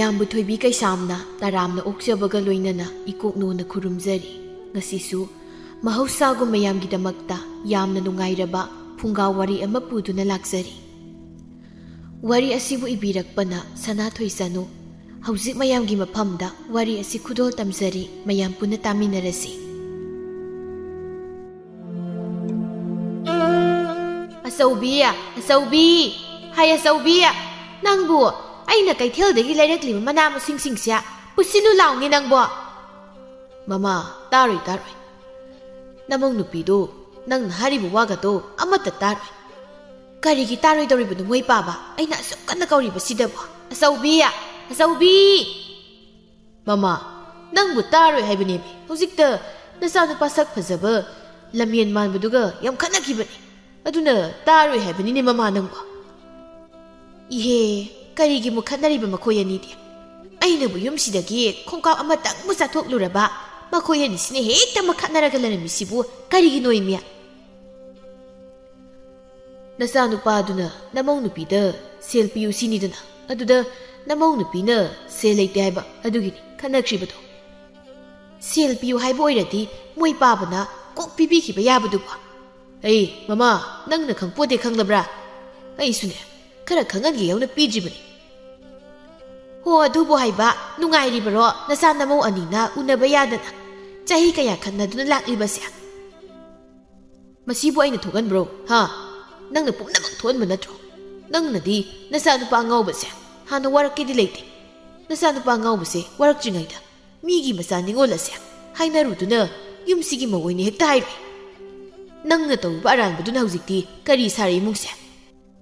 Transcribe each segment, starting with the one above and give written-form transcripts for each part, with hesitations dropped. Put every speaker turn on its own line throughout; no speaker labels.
ꯃꯌꯥꯝꯕꯨ ꯊꯣꯏꯕꯤ ꯀꯩꯁꯥꯝꯅ ꯇꯔꯥꯝꯅ ꯑꯣꯛꯆꯕꯒ ꯂꯣꯏꯅꯅ ꯏꯀꯣꯛꯅꯣꯅ ꯈꯨꯔꯨꯝꯖꯔꯤ꯫ ꯉꯁꯤꯁꯨ ꯃꯍꯧꯁꯥꯒꯨꯝ ꯃꯌꯥꯝꯒꯤꯗꯃꯛꯇ ꯌꯥꯝꯅ ꯅꯨꯡꯉꯥꯏꯔꯕ ꯐꯨꯡꯒꯥ ꯋꯥꯔꯤ ꯑꯃ ꯄꯨꯗꯨꯅ ꯂꯥꯛꯆꯔꯤ꯫ ꯋꯥꯔꯤ ꯑꯁꯤꯕꯨ ꯏꯕꯤꯔꯛꯄꯅ ꯁꯅꯥꯊꯣꯏ ꯆꯅꯨ꯫ ꯍꯧꯖꯤꯛ ꯃꯌꯥꯝꯒꯤ ꯃꯐꯝꯗ ꯋꯥꯔꯤ ꯑꯁꯤ ꯈꯨꯗꯣꯜ ꯇꯝꯖꯔꯤ, ꯃꯌꯥꯝ ꯄꯨꯟꯅ ꯇꯥꯃꯤꯟꯅꯔꯁꯤ꯫ ꯑꯆꯧꯕꯤ, ꯑꯆꯧꯕꯤ, ꯍꯥꯏ ꯑꯆꯧꯕꯤ, ꯅꯪꯕꯨ ꯑꯩꯅ ꯀꯩꯊꯦꯜꯗꯒꯤ ꯂꯩꯔꯛꯂꯤꯕ ꯃꯅꯥ ꯃꯁꯤꯡꯁꯤꯡꯁꯦ ꯄꯨꯁꯤꯜꯂꯨ ꯂꯥꯎꯅꯤ ꯅꯪꯕꯣ꯫ ꯃꯃꯥ, ꯇꯥꯔꯣꯏ ꯇꯥꯔꯣꯏ, ꯅꯃꯧ ꯅꯨꯄꯤꯗꯣ ꯅꯪꯅ ꯍꯥꯏꯔꯤꯕ ꯋꯥꯒꯗꯣ ꯑꯃꯠꯇ ꯇꯥꯔꯣꯏ꯫ ꯀꯔꯤꯒꯤ ꯇꯥꯔꯣꯏꯗꯧꯔꯤꯕꯅꯣ ꯃꯣꯏ ꯄꯥꯕ? ꯑꯩꯅ ꯑꯁꯨꯛ ꯀꯟꯅ ꯀꯧꯔꯤꯕꯁꯤꯗꯕꯣ꯫ ꯑꯆꯧꯕꯤ, ꯑꯆꯧꯕꯤ! ꯃꯃꯥ, ꯅꯪꯕꯨ ꯇꯥꯔꯣꯏ ꯍꯥꯏꯕꯅꯦꯃꯤ꯫ ꯍꯧꯖꯤꯛꯇ ꯅꯆꯥꯅꯨꯄꯥ ꯁꯛ ꯐꯖꯕ ꯂꯝꯌꯦꯟ ꯃꯥꯟꯕꯗꯨꯒ ꯌꯥꯝ ꯈꯠꯅꯈꯤꯕꯅꯤ, ꯑꯗꯨꯅ ꯇꯥꯔꯣꯏ ꯍꯥꯏꯕꯅꯤꯅꯦ ꯃꯃꯥ ꯅꯪꯕꯨ꯫ ꯏꯍꯦ, ꯀꯔꯤꯒꯤ ꯃꯨꯛ ꯈꯠꯅꯔꯤꯕ ꯃꯈꯣꯏ ꯑꯅꯤꯗꯤ? ꯑꯩꯅꯕꯨ ꯌꯨꯝꯁꯤꯗꯒꯤ ꯈꯣꯡꯀꯥꯞ ꯑꯃꯇꯪꯕꯨ ꯆꯠꯊꯣꯛꯂꯨꯔꯕ ꯃꯈꯣꯏ ꯑꯅꯤꯁꯤꯅ ꯍꯦꯛꯇ ꯈꯠꯅꯔꯒ ꯂꯩꯔꯝꯃꯤꯁꯤꯕꯨ ꯀꯔꯤꯒꯤꯅꯣ ꯏꯃꯤ? ꯅꯆꯥꯅꯨꯄꯥꯗꯨꯅ ꯅꯃꯧ ꯅꯨꯄꯤꯗ ꯁꯦꯜ ꯄꯤꯌꯨ ꯁꯤꯅꯤꯗꯅ, ꯑꯗꯨꯗ ꯅꯃꯧ ꯅꯨꯄꯤꯅ ꯁꯦꯜ ꯂꯩꯇꯦ ꯍꯥꯏꯕ, ꯑꯗꯨꯒꯤꯅꯤ ꯈꯠꯅꯈ꯭ꯔꯤꯕꯗꯣ꯫ ꯁꯦꯜ ꯄꯤꯌꯨ ꯍꯥꯏꯕ ꯑꯣꯏꯔꯗꯤ ꯃꯣꯏ ꯄꯥꯕꯅ ꯀꯣꯛ ꯄꯤꯕꯤꯈꯤꯕ ꯌꯥꯕꯗꯨꯕꯨ꯫ ꯑꯩ ꯃꯃꯥ, ꯅꯪꯅ ꯈꯪꯄꯣꯠꯇꯦ ꯈꯪꯂꯕ꯭ꯔꯥ? ꯑꯩꯁꯨꯅꯦ ꯈꯔ ꯈꯪꯍꯟꯒꯦ ꯌꯧꯅ ꯄꯤꯗ꯭ꯔꯤꯕꯅꯤ꯫ ꯍꯣ, ꯑꯗꯨꯕꯨ ꯍꯥꯏꯕ ꯅꯨꯡꯉꯥꯏꯔꯤꯕꯔꯣ ꯅꯆꯥ ꯅꯃꯧ ꯑꯅꯤꯅ ꯎꯅꯕ ꯌꯥꯗꯅ ꯆꯍꯤ ꯀꯌꯥ ꯈꯟꯅꯗꯨꯅ ꯂꯥꯛꯂꯤꯕꯁꯦ? ꯃꯁꯤꯕꯨ ꯑꯩꯅ ꯊꯣꯛꯍꯟꯕ꯭ꯔꯣ? ꯍꯥ? ꯅꯪꯅ ꯄꯨꯝꯅꯃꯛ ꯊꯣꯛꯍꯟꯕ ꯅꯠꯇ꯭ꯔꯣ? ꯅꯪꯅꯗꯤ ꯅꯆꯥꯅꯨꯄꯥ ꯑꯉꯥꯎꯕꯁꯦ ꯍꯥꯟꯅ ꯋꯥꯔꯛꯀꯦꯗꯤ ꯂꯩꯇꯦ꯫ ꯅꯆꯥꯅꯨꯄꯥ ꯑꯉꯥꯎꯕꯁꯦ ꯋꯥꯔꯛꯇ꯭ꯔꯤꯉꯩꯗ ꯃꯤꯒꯤ ꯃꯆꯥ ꯅꯤꯉꯣꯜ ꯑꯁꯦ ꯍꯥꯏꯅꯔꯨꯗꯨꯅ ꯌꯨꯝꯁꯤꯒꯤ ꯃꯧꯑꯣꯏꯅ ꯍꯦꯛꯇ ꯍꯥꯏꯔꯣꯏ꯫ ꯅꯪꯅ ꯇꯧꯔꯤꯕ ꯑꯔꯥꯟꯕꯗꯨꯅ ꯍꯧꯖꯤꯛꯇꯤ ꯀꯔꯤ ꯁꯥꯔꯦ ꯏꯃꯨꯡꯁꯦ?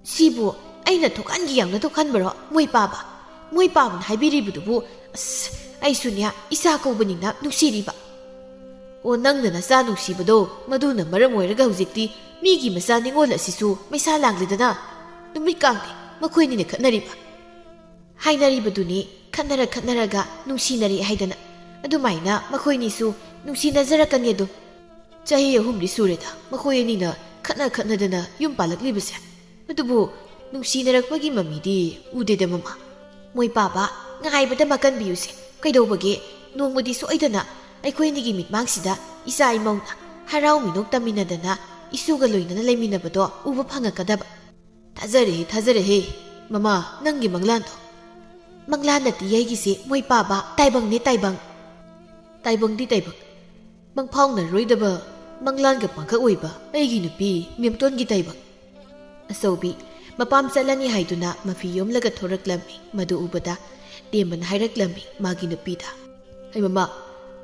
ꯁꯤꯕꯨ ꯑꯩꯅ ꯊꯣꯛꯍꯟꯒꯦ ꯌꯥꯝꯅ ꯊꯣꯛꯍꯟꯕꯔꯣ ꯃꯣꯏ ꯄꯥꯕ? ꯃꯣꯏ ꯄꯥꯕꯅ ꯍꯥꯏꯕꯤꯔꯤꯕꯗꯨꯕꯨ ꯑꯁ ꯑꯩꯁꯨꯅꯦ ꯏꯆꯥ ꯀꯧꯕꯅꯤꯅ ꯅꯨꯡꯁꯤꯔꯤꯕ꯫ ꯑꯣ, ꯅꯪꯅ ꯅꯆꯥ ꯅꯨꯡꯁꯤꯕꯗꯣ ꯃꯗꯨꯅ ꯃꯔꯝ ꯑꯣꯏꯔꯒ ꯍꯧꯖꯤꯛꯇꯤ ꯃꯤꯒꯤ ꯃꯆꯥ ꯅꯤꯉꯣꯜ ꯑꯁꯤꯁꯨ ꯃꯩꯁꯥ ꯂꯥꯡꯂꯤꯗꯅ ꯅꯨꯃꯤꯠ ꯀꯥꯡꯗꯦ ꯃꯈꯣꯏꯅꯤꯅ ꯈꯠꯅꯔꯤꯕ꯫ ꯍꯥꯏꯅꯔꯤꯕꯗꯨꯅꯤ ꯈꯠꯅꯔꯒ ꯅꯨꯡꯁꯤꯅꯔꯤ ꯍꯥꯏꯗꯅ, ꯑꯗꯨꯃꯥꯏꯅ ꯃꯈꯣꯏꯅꯤꯁꯨ ꯅꯨꯡꯁꯤꯅꯖꯔꯛꯀꯅꯤ ꯑꯗꯨꯝ꯫ ꯆꯍꯤ 3 ꯁꯨꯔꯦꯗ ꯃꯈꯣꯏ ꯑꯅꯤꯅ ꯈꯠꯅꯗꯅ ꯌꯨꯝ ꯄꯥꯜꯂꯛꯂꯤꯕꯁꯦ, ꯑꯗꯨꯕꯨ ꯅꯨꯡꯁꯤꯅꯔꯛꯄꯒꯤ ꯃꯃꯤꯗꯤ ꯎꯗꯦꯗ ꯃꯃꯥ꯫ ꯃꯣꯏ ꯄꯥꯕ ꯉꯥꯏꯕꯗ ꯃꯀꯟꯕꯤꯌꯨꯁꯦ ꯀꯩꯗꯧꯕꯒꯦ? ꯅꯣꯡꯃꯗꯤ ꯁꯣꯏꯗꯅ ꯑꯩꯈꯣꯏꯅꯤꯒꯤ ꯃꯤꯠꯃꯥꯡꯁꯤꯗ ꯏꯆꯥ ꯏꯃꯧꯅ ꯍꯔꯥꯎ ꯃꯤꯅꯣꯛ ꯇꯝꯃꯤꯟꯅꯗꯅ ꯏꯁꯨꯒ ꯂꯣꯏꯅꯅ ꯂꯩꯃꯤꯟꯅꯕꯗꯣ ꯎꯕ ꯐꯪꯉꯛꯀꯗꯕ꯫ ꯊꯥꯖꯔꯦꯍꯦ ꯃꯃꯥ, ꯅꯪꯒꯤ ꯃꯪꯂꯥꯟꯗꯣ꯫ ꯃꯪꯂꯥꯟ ꯅꯠꯇꯦ ꯑꯩꯒꯤꯁꯦ ꯃꯣꯏ ꯄꯥꯕ, ꯇꯥꯏꯕꯪꯅꯦ ꯇꯥꯏꯕꯪ꯫ ꯇꯥꯏꯕꯪꯗꯤ ꯇꯥꯏꯕꯪ, ꯃꯪꯐꯥꯎꯅꯔꯣꯏꯗꯕ ꯃꯪꯂꯥꯟꯒ ꯄꯥꯡꯈꯛ ꯑꯣꯏꯕ ꯑꯩꯒꯤ ꯅꯨꯄꯤ ꯃꯦꯝꯇꯣꯟꯒꯤ ꯇꯥꯏꯕꯪ꯫ ꯑꯆꯧꯕꯤ ꯃꯄꯥꯝ ꯆꯠꯂꯅꯤ ꯍꯥꯏꯗꯨꯅ ꯃꯐꯤ ꯌꯣꯝꯂꯒ ꯊꯣꯔꯛꯂꯝꯃꯤ꯫ ꯃꯗꯨ ꯎꯕꯗ ꯇꯦꯝꯕꯅ ꯍꯥꯏꯔꯛꯂꯝꯃꯤ ꯃꯥꯒꯤ ꯅꯨꯄꯤꯗ, ꯑꯩ ꯃꯃꯥ,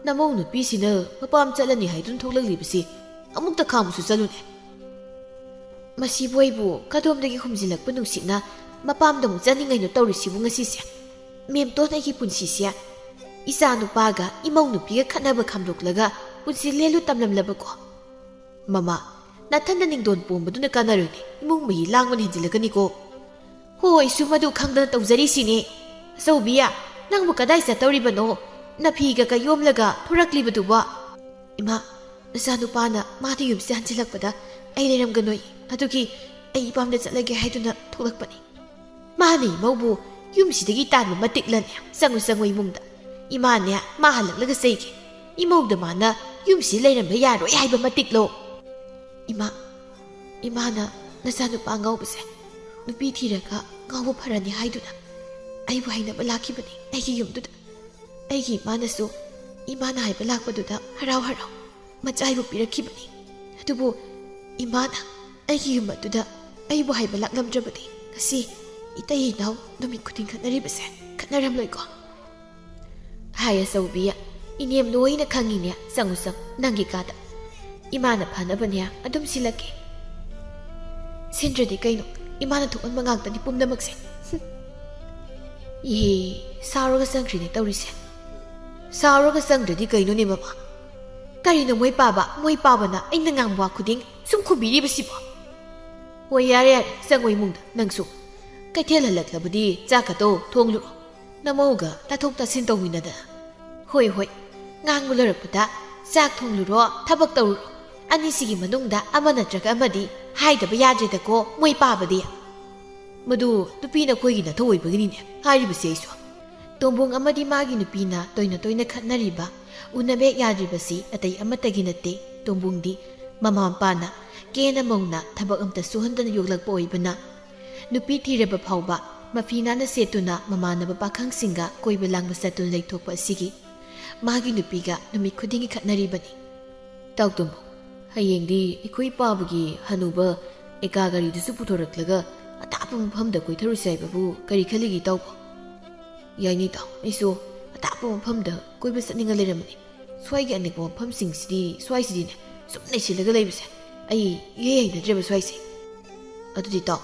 ꯅꯃꯧ ꯅꯨꯄꯤꯁꯤꯅ ꯃꯄꯥꯝ ꯆꯠꯂꯅꯤ ꯍꯥꯏꯗꯨꯅ ꯊꯣꯛꯂꯛꯂꯤꯕꯁꯤ ꯑꯃꯨꯛꯇ ꯈꯥꯝꯃꯁꯨ ꯆꯠꯂꯨꯅꯦ꯫ ꯃꯁꯤꯕꯨ ꯑꯩꯕꯨ ꯀꯗꯣꯝꯗꯒꯤ ꯍꯨꯝꯖꯤꯜꯂꯛꯄ ꯅꯨꯡꯁꯤꯠꯅ ꯃꯄꯥꯝꯗ ꯑꯃꯨꯛ ꯆꯠꯅꯤꯡꯉꯩꯅꯣ ꯇꯧꯔꯤꯁꯤꯕꯨ ꯉꯁꯤꯁꯦ? ꯃꯦꯝꯇꯣꯟ ꯑꯩꯒꯤ ꯄꯨꯟꯁꯤꯁꯦ ꯏꯆꯥ ꯅꯨꯄꯥꯒ ꯏꯃꯧ ꯅꯨꯄꯤꯒ ꯈꯠꯅꯕ ꯈꯥꯝꯗꯣꯛꯂꯒ ꯄꯨꯟꯁꯤ ꯂꯦꯜꯂꯨ ꯇꯝꯂꯝꯂꯕꯀꯣ? ꯃꯃꯥ, ꯅꯥꯊꯟꯗ ꯅꯤꯡꯗꯣꯟ ꯄꯣꯝꯕꯗꯨꯅ ꯀꯥꯟꯅꯔꯣꯏꯅꯦ, ꯏꯃꯨꯡ ꯃꯍꯤ ꯂꯥꯡꯕꯅ ꯍꯦꯟꯖꯤꯜꯂꯛꯀꯅꯤꯀꯣ꯫ ꯍꯣꯏ, ꯑꯩꯁꯨ ꯃꯗꯨ ꯈꯪꯗꯅ ꯇꯧꯖꯔꯤꯁꯤꯅꯦ꯫ ꯑꯆꯧꯕꯤ, ꯅꯪꯕꯨ ꯀꯗꯥꯏ ꯆꯠꯇꯧꯔꯤꯕꯅꯣ? ꯅꯐꯤꯒ ꯌꯣꯝꯂꯒ ꯊꯣꯔꯛꯂꯤꯕꯗꯨꯕꯣ? ꯏꯃꯥ, ꯅꯆꯥꯅꯨꯄꯥꯅ ꯃꯥꯗꯤ ꯌꯨꯝꯁꯦ ꯍꯟꯖꯤꯜꯂꯛꯄꯗ ꯑꯩ ꯂꯩꯔꯝꯒꯅꯣꯏ, ꯑꯗꯨꯒꯤ ꯑꯩ ꯏꯄꯥꯝꯗ ꯆꯠꯂꯒꯦ ꯍꯥꯏꯗꯨꯅ ꯊꯣꯛꯂꯛꯄꯅꯤ꯫ ꯃꯥꯅꯦ ꯏꯃꯧꯕꯨ ꯌꯨꯝꯁꯤꯗꯒꯤ ꯇꯥꯟꯕ ꯃꯇꯤꯛꯂꯅꯦ꯫ ꯆꯪꯉꯨ ꯏꯃꯨꯡꯗ꯫ ꯏꯃꯥꯅꯦ ꯃꯥ ꯍꯜꯂꯛꯂꯒ ꯆꯩꯒꯦ꯫ ꯏꯃꯧꯗ ꯃꯥꯅ ꯌꯨꯝꯁꯤ ꯂꯩꯔꯝꯕ ꯌꯥꯔꯣꯏ ꯍꯥꯏꯕ ꯃꯇꯤꯛꯂꯣ? ꯏꯃꯥꯅ ꯅꯆꯥꯅꯨꯄꯥ ꯑꯉꯥꯎꯕꯁꯦ ꯅꯨꯄꯤ ꯊꯤꯔꯒ ꯉꯥꯎꯕ ꯐꯔꯅꯤ ꯍꯥꯏꯗꯨꯅ ꯑꯩꯕꯨ ꯍꯩꯅꯕ ꯂꯥꯛꯈꯤꯕꯅꯤ ꯑꯩꯒꯤ ꯌꯨꯝꯗꯨꯗ꯫ ꯑꯩꯒꯤ ꯏꯃꯥꯅꯁꯨ ꯏꯃꯥꯅ ꯍꯥꯏꯕ ꯂꯥꯛꯄꯗꯨꯗ ꯍꯔꯥꯎ ꯃꯆꯥꯏꯕꯨ ꯄꯤꯔꯛꯈꯤꯕꯅꯤ꯫ ꯑꯗꯨꯕꯨ ꯏꯃꯥꯅ ꯑꯩꯒꯤ ꯌꯨꯝ ꯑꯗꯨꯗ ꯑꯩꯕꯨ ꯍꯥꯏꯕ ꯂꯥꯛꯂꯝꯗ꯭ꯔꯕꯗꯤ ꯉꯁꯤ ꯏꯇꯩ ꯏꯅꯥꯎ ꯅꯨꯃꯤꯠ ꯈꯨꯗꯤꯡ ꯈꯠꯅꯔꯤꯕꯁꯦ ꯈꯠꯅꯔꯝꯂꯣꯏꯀꯣ? ꯍꯥꯏ ꯑꯆꯧꯕꯤ, ꯏꯅꯦꯝ ꯂꯣꯏꯅ ꯈꯪꯉꯤꯅꯦ, ꯆꯪꯉꯨ ꯅꯪꯒꯤ ꯀꯥꯗ꯫ ꯏꯃꯥꯅ ꯐꯅꯕꯅꯦ ꯑꯗꯨꯝ ꯁꯤꯜꯂꯛꯀꯦ꯫ ꯁꯤꯟꯗ꯭ꯔꯗꯤ ꯀꯩꯅꯣ, ꯏꯃꯥꯅ ꯊꯣꯛꯍꯟꯕ ꯉꯥꯛꯇꯅꯤ ꯄꯨꯝꯅꯃꯛꯁꯦ꯫ ꯏꯍꯦ, ꯁꯥꯎꯔꯒ ꯆꯪꯈ꯭ꯔꯤꯅꯦ ꯇꯧꯔꯤꯁꯦ꯫ ꯁꯥꯎꯔꯒ ꯆꯪꯗ꯭ꯔꯗꯤ ꯀꯩꯅꯣꯅꯦ ꯃꯃꯥ? ꯀꯔꯤꯅꯣ ꯃꯣꯏ ꯄꯥꯕꯅ ꯑꯩꯅ ꯉꯥꯡꯕ ꯋꯥ ꯈꯨꯗꯤꯡ ꯁꯨꯝ ꯈꯨꯝꯕꯤꯔꯤꯕꯁꯤꯕꯣ? ꯍꯣꯏ, ꯌꯥꯔꯦ, ꯆꯪꯉꯣ ꯏꯃꯨꯡꯗ ꯅꯪꯁꯨ꯫ ꯀꯩꯊꯦꯜ ꯍꯜꯂꯛꯂꯕꯗꯤ ꯆꯥꯛꯀꯗꯣ ꯊꯣꯡꯂꯨꯔꯣ, ꯅꯃꯧꯒ ꯇꯥꯊꯣꯛ ꯇꯥꯁꯤꯟ ꯇꯧꯃꯤꯟꯅꯗꯅ꯫ ꯍꯣꯏ, ꯉꯥꯡꯕ ꯂꯣꯏꯔꯛꯄꯗ ꯆꯥꯛ ꯊꯣꯡꯂꯨꯔꯣ, ꯊꯕꯛ ꯇꯧꯔꯨꯔꯣ, ꯑꯅꯤꯁꯤꯒꯤ ꯃꯅꯨꯡꯗ ꯑꯃ ꯅꯠꯇ꯭ꯔꯒ ꯑꯃꯗꯤ ꯍꯥꯏꯗꯕ ꯌꯥꯗ꯭ꯔꯦꯗꯀꯣ ꯃꯣꯏ ꯄꯥꯕꯗꯤ꯫ ꯃꯗꯨ ꯅꯨꯄꯤꯅ ꯑꯩꯈꯣꯏꯒꯤ ꯅꯊꯧ ꯑꯣꯏꯕꯒꯤꯅꯤꯅꯦ ꯍꯥꯏꯔꯤꯕꯁꯦ ꯑꯩꯁꯨ꯫ ꯇꯣꯝꯕꯣꯡ ꯑꯃꯗꯤ ꯃꯥꯒꯤ ꯅꯨꯄꯤꯅ ꯇꯣꯏꯅ ꯇꯣꯏꯅ ꯈꯠꯅꯔꯤꯕ ꯎꯅꯕ ꯍꯦꯛ ꯌꯥꯗ꯭ꯔꯤꯕꯁꯤ ꯑꯇꯩ ꯑꯃꯠꯇꯒꯤ ꯅꯠꯇꯦ ꯇꯣꯝꯕꯣꯡꯗꯤ ꯃꯃꯥ ꯃꯄꯥꯅ ꯀꯦꯅ ꯃꯧꯅ ꯊꯕꯛ ꯑꯝꯇ ꯁꯨꯍꯟꯗꯅ ꯌꯣꯛꯂꯛꯄ ꯑꯣꯏꯕꯅ ꯅꯨꯄꯤ ꯊꯤꯔꯕ ꯐꯥꯎꯕ ꯃꯐꯤ ꯅꯥꯟꯅ ꯁꯦꯠꯇꯨꯅ ꯃꯃꯥꯟꯅꯕ ꯄꯥꯈꯪꯁꯤꯡꯒ ꯀꯣꯏꯕ ꯂꯥꯡꯕ ꯆꯠꯇꯨꯅ ꯂꯩꯊꯣꯛꯄ ꯑꯁꯤꯒꯤ ꯃꯥꯒꯤ ꯅꯨꯄꯤꯒ ꯅꯨꯃꯤꯠ ꯈꯨꯗꯤꯡꯒꯤ ꯈꯠꯅꯔꯤꯕꯅꯤ꯫ ꯇꯥꯎꯇꯣꯝꯕꯣꯡ, ꯍꯌꯦꯡꯗꯤ ꯑꯩꯈꯣꯏ ꯄꯥꯕꯒꯤ ꯍꯅꯨꯕ ꯑꯦꯀꯥ ꯒꯥꯔꯤꯗꯨꯁꯨ ꯄꯨꯊꯣꯔꯛꯂꯒ ꯑꯇꯥꯞꯄ ꯃꯐꯝꯗ ꯀꯣꯏꯊꯔꯨꯁꯦ ꯍꯥꯏꯕꯕꯨ ꯀꯔꯤ ꯈꯜꯂꯤꯒꯦ ꯇꯥꯎꯕꯣ? ꯌꯥꯏꯅꯤ ꯇꯥꯎ, ꯑꯩꯁꯨ ꯑꯇꯥꯞꯄ ꯃꯐꯝꯗ ꯀꯣꯏꯕ ꯆꯠꯅꯤꯡꯉ ꯂꯩꯔꯝꯕꯅꯤ꯫ ꯁ꯭ꯋꯥꯏꯒꯤ ꯑꯅꯛꯄ ꯃꯐꯝꯁꯤꯡꯁꯤꯗꯤ ꯁ꯭ꯋꯥꯏꯁꯤꯗꯤꯅꯦ ꯁꯨꯝ ꯂꯩꯁꯤꯜꯂꯒ ꯂꯩꯕꯁꯦ ꯑꯩ ꯏꯍꯩ ꯍꯩꯅꯗ꯭ꯔꯦꯕ ꯁ꯭ꯋꯥꯏꯁꯦ꯫ ꯑꯗꯨꯗꯤ ꯇꯥꯎ,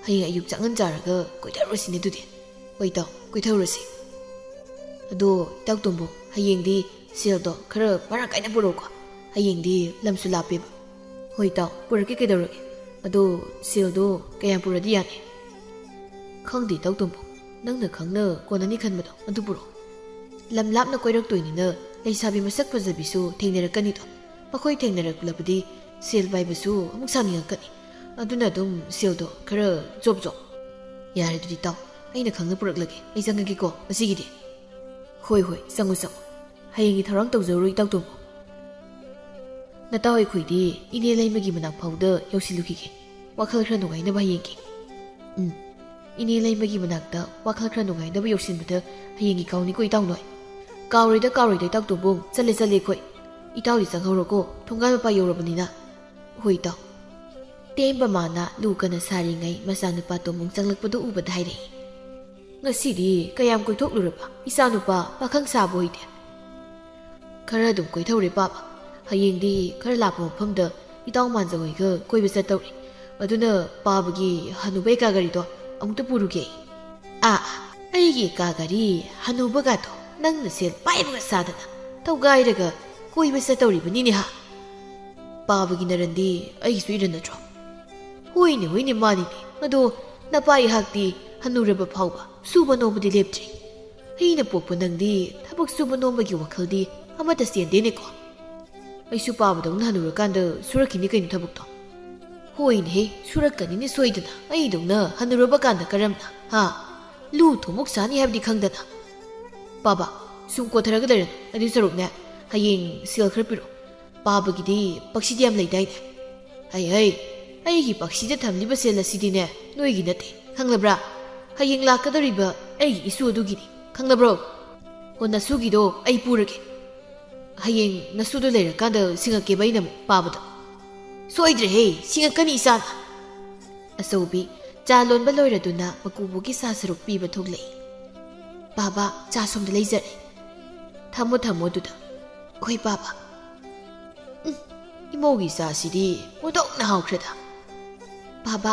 ꯍꯌꯦꯡ ꯑꯌꯨꯛ ꯆꯥꯛꯉꯟ ꯆꯥꯔꯒ ꯀꯣꯏꯊꯔꯨꯔꯁꯤꯅꯦ ꯑꯗꯨꯗꯤ꯫ ꯍꯣꯏ ꯇꯥꯎ, ꯀꯣꯏꯊꯔꯨꯔꯁꯤ꯫ ꯑꯗꯣ ꯇꯥꯎꯇꯣꯝꯕꯣꯡ, ꯍꯌꯦꯡꯗꯤ ꯁꯦꯜꯗꯣ ꯈꯔ ꯃꯔꯥꯡ ꯀꯥꯏꯅ ꯄꯨꯔꯛꯎꯀꯣ, ꯍꯌꯦꯡꯗꯤ ꯂꯝꯁꯨ ꯂꯥꯞꯄꯦꯕ꯫ ꯍꯣꯏ ꯇꯥꯎ, ꯄꯨꯔꯛꯀꯦ ꯀꯩꯗꯧꯔꯒꯦ꯫ ꯑꯗꯣ ꯁꯦꯜꯗꯣ ꯀꯌꯥꯝ ꯄꯨꯔꯗꯤ ꯌꯥꯅꯤ? ꯈꯪꯗꯦ ꯇꯥꯎꯇꯣꯝꯕꯣꯡ, ꯅꯪꯅ ꯈꯪꯅ ꯀꯣꯟꯅꯅꯤ ꯈꯟꯕꯗꯣ ꯑꯗꯨ ꯄꯨꯔꯛꯑꯣ꯫ ꯂꯝ ꯂꯥꯞꯅ ꯀꯣꯏꯔꯛꯇꯣꯏꯅꯤꯅ ꯂꯩꯁꯥꯕꯤ ꯃꯁꯛ ꯐꯖꯕꯤꯁꯨ ꯊꯦꯡꯅꯔꯛꯀꯅꯤꯗꯣ꯫ ꯃꯈꯣꯏ ꯊꯦꯡꯅꯔꯛꯂꯕꯗꯤ ꯁꯦꯜ ꯄꯥꯏꯕꯁꯨ ꯑꯃꯨꯛ ꯁꯥꯅꯤꯡꯉꯛꯀꯅꯤ꯫ ꯑꯗꯨꯅ ꯑꯗꯨꯝ ꯁꯦꯜꯗꯣ ꯈꯔ ꯖꯣꯞ ꯖꯣꯞ꯫ ꯌꯥꯔꯦ ꯑꯗꯨꯗꯤ ꯇꯥꯎ, ꯑꯩꯅ ꯈꯪꯅ ꯄꯨꯔꯛꯂꯒꯦ꯫ ꯑꯩ ꯆꯪꯉꯒꯦꯀꯣ ꯉꯁꯤꯒꯤꯗꯤ꯫ ꯍꯣꯏ ꯍꯣꯏ, ꯆꯪꯉꯨ ꯆꯪꯉꯨ꯫ ꯍꯌꯦꯡꯒꯤ ꯊꯧꯔꯥꯡ ꯇꯧꯖꯔꯨ ꯇꯥꯎꯇꯣꯝꯕꯣꯡ꯫ ꯅꯇꯥꯎ ꯑꯩꯈꯣꯏꯗꯤ ꯏꯅꯦ ꯂꯩꯃꯒꯤ ꯃꯅꯥꯛ ꯐꯥꯎꯗ ꯌꯧꯁꯤꯜꯂꯨꯈꯤꯒꯦ, ꯋꯥꯈꯜ ꯈꯔ ꯅꯨꯡꯉꯥꯏꯅꯕ ꯍꯌꯦꯡꯒꯤ꯫ ꯏꯅꯦ ꯂꯩꯃꯒꯤ ꯃꯅꯥꯛꯇ ꯋꯥꯈꯜ ꯈꯔ ꯅꯨꯡꯉꯥꯏꯅꯕ ꯌꯧꯁꯤꯟꯕꯗ ꯍꯌꯦꯡꯒꯤ ꯀꯥꯎꯅꯤꯀꯣ ꯏꯇꯥꯎ ꯅꯣꯏ꯫ ꯀꯥꯎꯔꯣꯏꯗ ꯇꯥꯎꯇꯣꯝꯕꯣꯡ, ꯆꯠꯂꯦ ꯑꯩꯈꯣꯏ꯫ ꯏꯇꯥꯎꯗꯤ ꯆꯪꯍꯧꯔꯣꯀꯣ, ꯊꯣꯡꯒꯥꯜ ꯃꯄꯥ ꯌꯧꯔꯕꯅꯤꯅ꯫ ꯍꯣꯏ ꯏꯇꯥꯎ꯫ ꯇꯦꯝꯕ ꯃꯥꯅ ꯂꯨ ꯀꯟꯅ ꯁꯥꯔꯤꯉꯩ ꯃꯆꯥꯅꯨꯄꯥ ꯇꯣꯝꯕꯣꯡ ꯆꯪꯂꯛꯄꯗꯨ ꯎꯕꯗ ꯍꯥꯏꯔꯛꯏ, ꯉꯁꯤꯗꯤ ꯀꯌꯥꯝ ꯀꯣꯏꯊꯣꯛꯂꯨꯔꯕ ꯏꯆꯥꯅꯨꯄꯥ ꯄꯥꯈꯪ ꯁꯥꯕ ꯑꯣꯏꯗꯦ? ꯈꯔ ꯑꯗꯨꯝ ꯀꯣꯏꯊꯧꯔꯦ ꯄꯥꯕ꯫ ꯍꯌꯦꯡꯗꯤ ꯈꯔ ꯂꯥꯞꯄ ꯃꯐꯝꯗ ꯏꯇꯥꯎ ꯃꯥꯟꯖ ꯍꯣꯏꯒ ꯀꯣꯏꯕ ꯆꯠꯇꯧꯔꯤ꯫ ꯑꯗꯨꯅ ꯄꯥꯕꯒꯤ ꯍꯅꯨꯕ ꯑꯦꯀꯥ ꯒꯥꯔꯤꯗꯣ ꯑꯃꯨꯛꯇ ꯄꯨꯔꯨꯒꯦ꯫ ꯑꯩꯒꯤ ꯑꯦꯀꯥ ꯒꯥꯔꯤ ꯍꯅꯨꯕꯒꯥꯗꯣ ꯅꯪꯅ ꯁꯦꯜ ꯄꯥꯏꯕꯒ ꯁꯥꯗꯅ ꯇꯧꯒꯥꯏꯔꯒ ꯀꯣꯏꯕ ꯆꯠꯇꯧꯔꯤꯕꯅꯤꯅꯦ ꯍꯥ? ꯄꯥꯕꯒꯤ ꯅꯔꯟꯗꯤ ꯑꯩꯒꯤꯁꯨ ꯏꯔꯟ ꯅꯠꯇ꯭ꯔꯣ? ꯍꯣꯏꯅꯦ ꯃꯥꯅꯤꯅꯦ꯫ ꯑꯗꯣ ꯅꯄꯥ ꯑꯩꯍꯥꯛꯇꯤ ꯍꯟꯅꯨꯔꯕ ꯐꯥꯎꯕ ꯁꯨꯕ ꯅꯣꯝꯕꯗꯤ ꯂꯦꯞꯇ꯭ꯔꯤ꯫ ꯑꯩꯅ ꯄꯣꯛꯄ ꯅꯪꯗꯤ ꯊꯕꯛ ꯁꯨꯕ ꯅꯣꯝꯕꯒꯤ ꯋꯥꯈꯜꯗꯤ ꯑꯃꯠꯇ ꯆꯦꯟꯗꯦꯅꯦꯀꯣ꯫ ꯑꯩꯁꯨ ꯄꯥꯕꯗꯧꯅ ꯍꯟꯅꯨꯔꯀꯥꯟꯗ ꯁꯨꯔꯛꯈꯤꯅꯤ ꯀꯩꯅꯣ ꯊꯕꯛꯇꯣ꯫ ꯍꯣꯏꯅꯦꯍꯦ, ꯁꯨꯔꯛꯀꯅꯤꯅꯦ ꯁꯣꯏꯗꯅ, ꯑꯩꯗꯧꯅ ꯍꯟꯅꯨꯔꯕ ꯀꯥꯟꯗ ꯀꯔꯝꯅ ꯂꯨ ꯊꯨꯝꯃꯣꯛ ꯁꯥꯅꯤ ꯍꯥꯏꯕꯗꯤ ꯈꯪꯗꯅ꯫ ꯄꯥꯕ, ꯁꯨꯝ ꯀꯣꯊꯔꯒ ꯂꯩꯔꯅꯨ, ꯑꯗꯨ ꯁꯔꯨꯛꯅꯦ ꯍꯌꯦꯡ ꯁꯦꯜ ꯈꯔ ꯄꯤꯔꯛꯑꯣ꯫ ꯄꯥꯕꯒꯤꯗꯤ ꯄꯛꯁꯤꯗꯤ ꯌꯥꯝ ꯂꯩꯗꯥꯏꯅꯦ꯫ ꯍꯩ, ꯑꯩꯒꯤ ꯄꯛꯁꯤꯗ ꯊꯝꯂꯤꯕ ꯁꯦꯜ ꯑꯁꯤꯗꯤꯅꯦ ꯅꯣꯏꯒꯤ ꯅꯠꯇꯦ, ꯈꯪꯂꯕ꯭ꯔꯥ? ꯍꯌꯦꯡ ꯂꯥꯛꯀꯗꯧꯔꯤꯕ ꯑꯩꯒꯤ ꯏꯁꯨ ꯑꯗꯨꯒꯤꯅꯤ, ꯈꯪꯂꯕ꯭ꯔꯣ? ꯍꯣ, ꯅꯁꯨꯒꯤꯗೋ ꯑꯩ ꯄꯨꯔꯒꯦ꯫ ꯍꯌꯦꯡ ꯅꯁꯨꯗꯣ ꯂꯩꯔꯀꯥꯟꯗ ꯁꯤꯡꯉꯛꯀꯦꯕ ꯑꯩꯅ ꯑꯃꯨꯛ ꯄꯥꯕꯗ꯫ ꯁꯣꯏꯗ꯭ꯔꯦꯍꯦ, ꯁꯤꯡꯉꯛꯀꯅꯤ ꯏꯆꯥꯅ꯫ ꯑꯆꯧꯕꯤ ꯆꯥ ꯂꯣꯟꯕ ꯂꯣꯏꯔꯗꯨꯅ ꯃꯀꯨꯕꯣꯛꯀꯤ ꯆꯥ ꯁꯔꯨꯛ ꯄꯤꯕ ꯊꯣꯛꯂꯛꯏ꯫ ꯕꯥꯕꯥ, ꯆꯥ ꯁꯣꯝꯗ ꯂꯩꯖꯔꯦ꯫ ꯊꯝꯃꯣ ꯑꯗꯨꯗ꯫ ꯍꯣꯏ ꯕꯥꯕꯥ꯫ ꯏꯃꯧꯒꯤ ꯆꯥꯁꯤꯗꯤ ꯑꯣꯟꯊꯣꯛꯅ ꯍꯥꯎꯈ꯭ꯔꯦꯗ꯫ ꯕꯥꯕꯥ,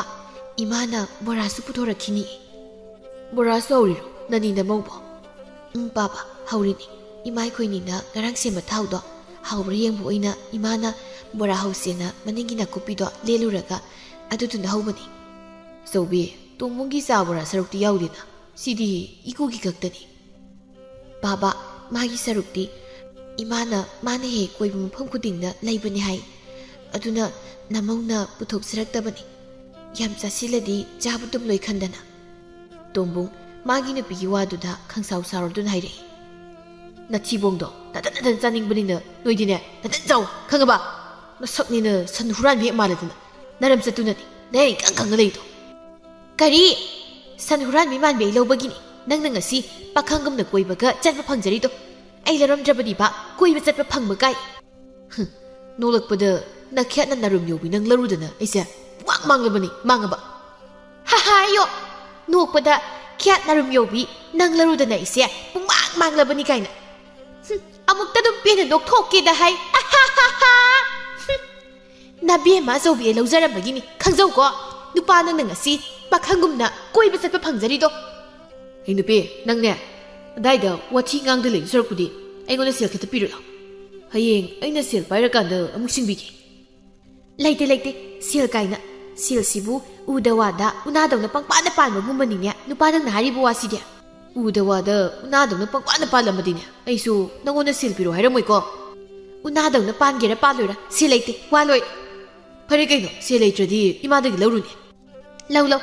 ꯏꯃꯥꯅ ꯕꯣꯔꯥꯁꯨ ꯄꯨꯊꯣꯔꯛꯈꯤꯅꯤ꯫ ꯕꯣꯔꯥꯁꯨ ꯍꯧꯔꯤꯔꯣ ꯅꯅꯤ ꯅꯃꯧꯕꯣ? ꯕꯥꯕꯥ, ꯍꯧꯔꯤꯅꯤ꯫ ꯏꯃꯥ ꯑꯩꯈꯣꯏꯅꯤꯅ ꯉꯔꯥꯡ ꯁꯦꯝꯕ ꯊꯥꯎꯗꯣ ꯍꯥꯎꯕ꯭ꯔꯥ ꯌꯦꯡꯕ ꯑꯣꯏꯅ ꯏꯃꯥꯅ ꯕꯣꯔꯥ ꯍꯧꯁꯦꯅ ꯃꯅꯤꯡꯒꯤ ꯅꯥꯀꯨꯞꯄꯤꯗꯣ ꯂꯦꯜꯂꯨꯔꯒ ꯑꯗꯨꯗꯨꯅ ꯍꯧꯕꯅꯤ꯫ ꯑꯆꯧꯕꯤ, ꯇꯣꯝꯕꯣꯡꯒꯤ ꯆꯥ ꯕꯣꯔꯥ ꯁꯔꯨꯛꯇꯤ ꯌꯥꯎꯗꯦꯅ, ꯁꯤꯗꯤ ꯏꯀꯨꯒꯤ ꯈꯛꯇꯅꯤ꯫ ꯕꯥꯕꯥ, ꯃꯥꯒꯤ ꯁꯔꯨꯛꯇꯤ ꯃꯥꯅ ꯍꯦꯛ ꯀꯣꯏꯕ ꯃꯐꯝ ꯈꯨꯗꯤꯡꯗ ꯂꯩꯕꯅꯤ ꯍꯥꯏ, ꯑꯗꯨꯅ ꯅꯃꯧꯅ ꯄꯨꯊꯣꯛꯆꯔꯛꯇꯕꯅꯤ꯫ ꯌꯥꯝ ꯆꯥꯁꯤꯜꯂꯗꯤ ꯆꯥꯕ ꯇꯨꯝꯂꯣꯏ ꯈꯟꯗꯅ꯫ ꯇꯣꯝꯕꯣꯡ ꯃꯥꯒꯤ ꯅꯨꯄꯤꯒꯤ ꯋꯥꯗꯨꯗ ꯈꯪꯁꯥꯎ ꯁꯥꯎꯔꯗꯨꯅ ꯍꯥꯏꯔꯛꯏ, ꯅꯊꯤꯕꯣꯡꯗꯣ ꯅꯊꯟ ꯆꯥꯅꯤꯡꯕꯅꯤꯅ ꯅꯣꯏꯗꯤꯅꯦ ꯅꯊꯟ ꯆꯥꯎ, ꯈꯪꯉꯕ? ꯅꯁꯛꯅꯤꯅ ꯁꯟ ꯍꯨꯔꯥꯟꯕꯤ ꯍꯦꯛ ꯃꯥꯜꯂꯗꯅ ꯅꯔꯝ ꯆꯠꯇꯨꯅꯅꯤ ꯅꯌꯥ ꯏꯀꯪ ꯈꯪꯉ ꯂꯩꯗꯣ꯫ ꯀꯔꯤ? ꯁꯟ ꯍꯨꯔꯥꯟꯕꯤ ꯃꯥꯟꯕꯤ ꯑꯩ ꯂꯧꯕꯒꯤꯅꯤ ꯅꯪꯅ ꯉꯁꯤ ꯄꯥꯈꯪꯒꯨꯝꯅ ꯀꯣꯏꯕꯒ ꯆꯠꯄ ꯐꯪꯖꯔꯤꯗꯣ꯫ ꯑꯩ ꯂꯧꯔꯝꯗ꯭ꯔꯕꯗꯤꯕ ꯀꯣꯏꯕ ꯆꯠꯄ ꯐꯪꯕ ꯀꯥꯏ꯫ ꯅꯣꯛꯂꯛꯄꯗ ꯅꯈ꯭ꯌꯥꯠꯅ ꯅꯔꯨꯝ ꯌꯧꯕꯤ ꯅꯪ ꯂꯧꯔꯨꯗꯅ ꯑꯩꯁꯦ ꯄꯨꯡꯃꯥꯡ ꯃꯥꯡꯂꯕꯅꯤ, ꯃꯥꯡꯉꯕ? ꯍꯥꯏꯌꯣ, ꯅꯣꯛꯄꯗ ꯈ꯭ꯌꯥꯠ ꯅꯔꯨꯝ ꯌꯧꯕꯤ ꯅꯪ ꯂꯧꯔꯨꯗꯅ ꯑꯩꯁꯦ ꯄꯨꯡꯃꯥꯡ ꯃꯥꯡꯂꯕꯅꯤ ꯀꯥꯏꯅ꯫ ꯑꯃꯨꯛꯇ ꯑꯗꯨꯝ ꯄꯦꯟꯅ ꯅꯣꯛꯊꯣꯛꯀꯦꯗ ꯍꯥꯏ꯫ ꯅꯕꯦꯝꯃ ꯑꯆꯧꯕꯤ ꯑꯩ ꯂꯧꯖꯔꯝꯕꯒꯤꯅꯤ, ꯈꯪꯖꯧꯀꯣ꯫ ꯅꯨꯄꯥ ꯅꯪꯅ ꯉꯁꯤ ꯄꯥꯈꯪꯒꯨꯝꯅ ꯀꯣꯏꯕ ꯆꯠꯄ ꯐꯪꯖꯔꯤꯗꯣ꯫ ꯑꯩ ꯅꯨꯄꯤ, ꯅꯪꯅꯦ ꯑꯗꯥꯏꯗ ꯋꯥꯊꯤ ꯉꯥꯡꯗ ꯂꯩꯕ ꯁꯔꯨꯛꯄꯨꯗꯤ ꯑꯩꯉꯣꯟꯗ ꯁꯦꯜ ꯈꯤꯇ ꯄꯤꯔꯛꯑꯣ꯫ ꯍꯌꯦꯡ ꯑꯩꯅ ꯁꯦꯜ ꯄꯥꯏꯔꯀꯥꯟꯗ ꯑꯃꯨꯛ ꯁꯤꯡꯕꯤꯒꯦ꯫ ꯂꯩꯇꯦ, ꯁꯦꯜ ꯀꯥꯏꯅ꯫ ꯁꯦꯜꯁꯤꯕꯨ ꯎꯗ ꯋꯥꯗ ꯎꯅꯥꯗꯧꯅ ꯄꯪꯄꯥꯟꯗ ꯄꯥꯟꯕꯒꯨꯝꯕꯅꯤꯅꯦ ꯅꯨꯄꯥ ꯅꯪꯅ ꯍꯥꯏꯔꯤꯕ ꯋꯥꯁꯤꯗꯤ꯫ ꯎꯗ ꯋꯥꯗ ꯎꯅꯥꯗꯧꯅ ꯄꯪꯄꯥꯟꯗ パꯜꯂꯝꯃꯗꯤꯅꯦ ꯑꯩꯁꯨ ꯅꯪꯉꯣꯟꯗ ꯁꯦꯜ ꯄꯤꯔꯣ ꯍꯥꯏꯔꯝꯃꯣꯏꯀꯣ꯫ ꯎꯅꯥꯗꯧꯅ ꯄꯥꯟꯒꯦꯔꯥ ꯄꯥꯜꯂꯣꯏꯔꯥ ꯁꯦꯜ ꯂꯩꯇꯦ, ꯋꯥꯂꯣꯏ꯫ ꯐꯔꯦ ꯀꯩꯅꯣ, ꯁꯦꯜ ꯂꯩꯇ꯭ꯔꯗꯤ ꯏꯃꯥꯗꯒꯤ ꯂꯧꯔꯨꯅꯦ꯫ ꯂꯧ,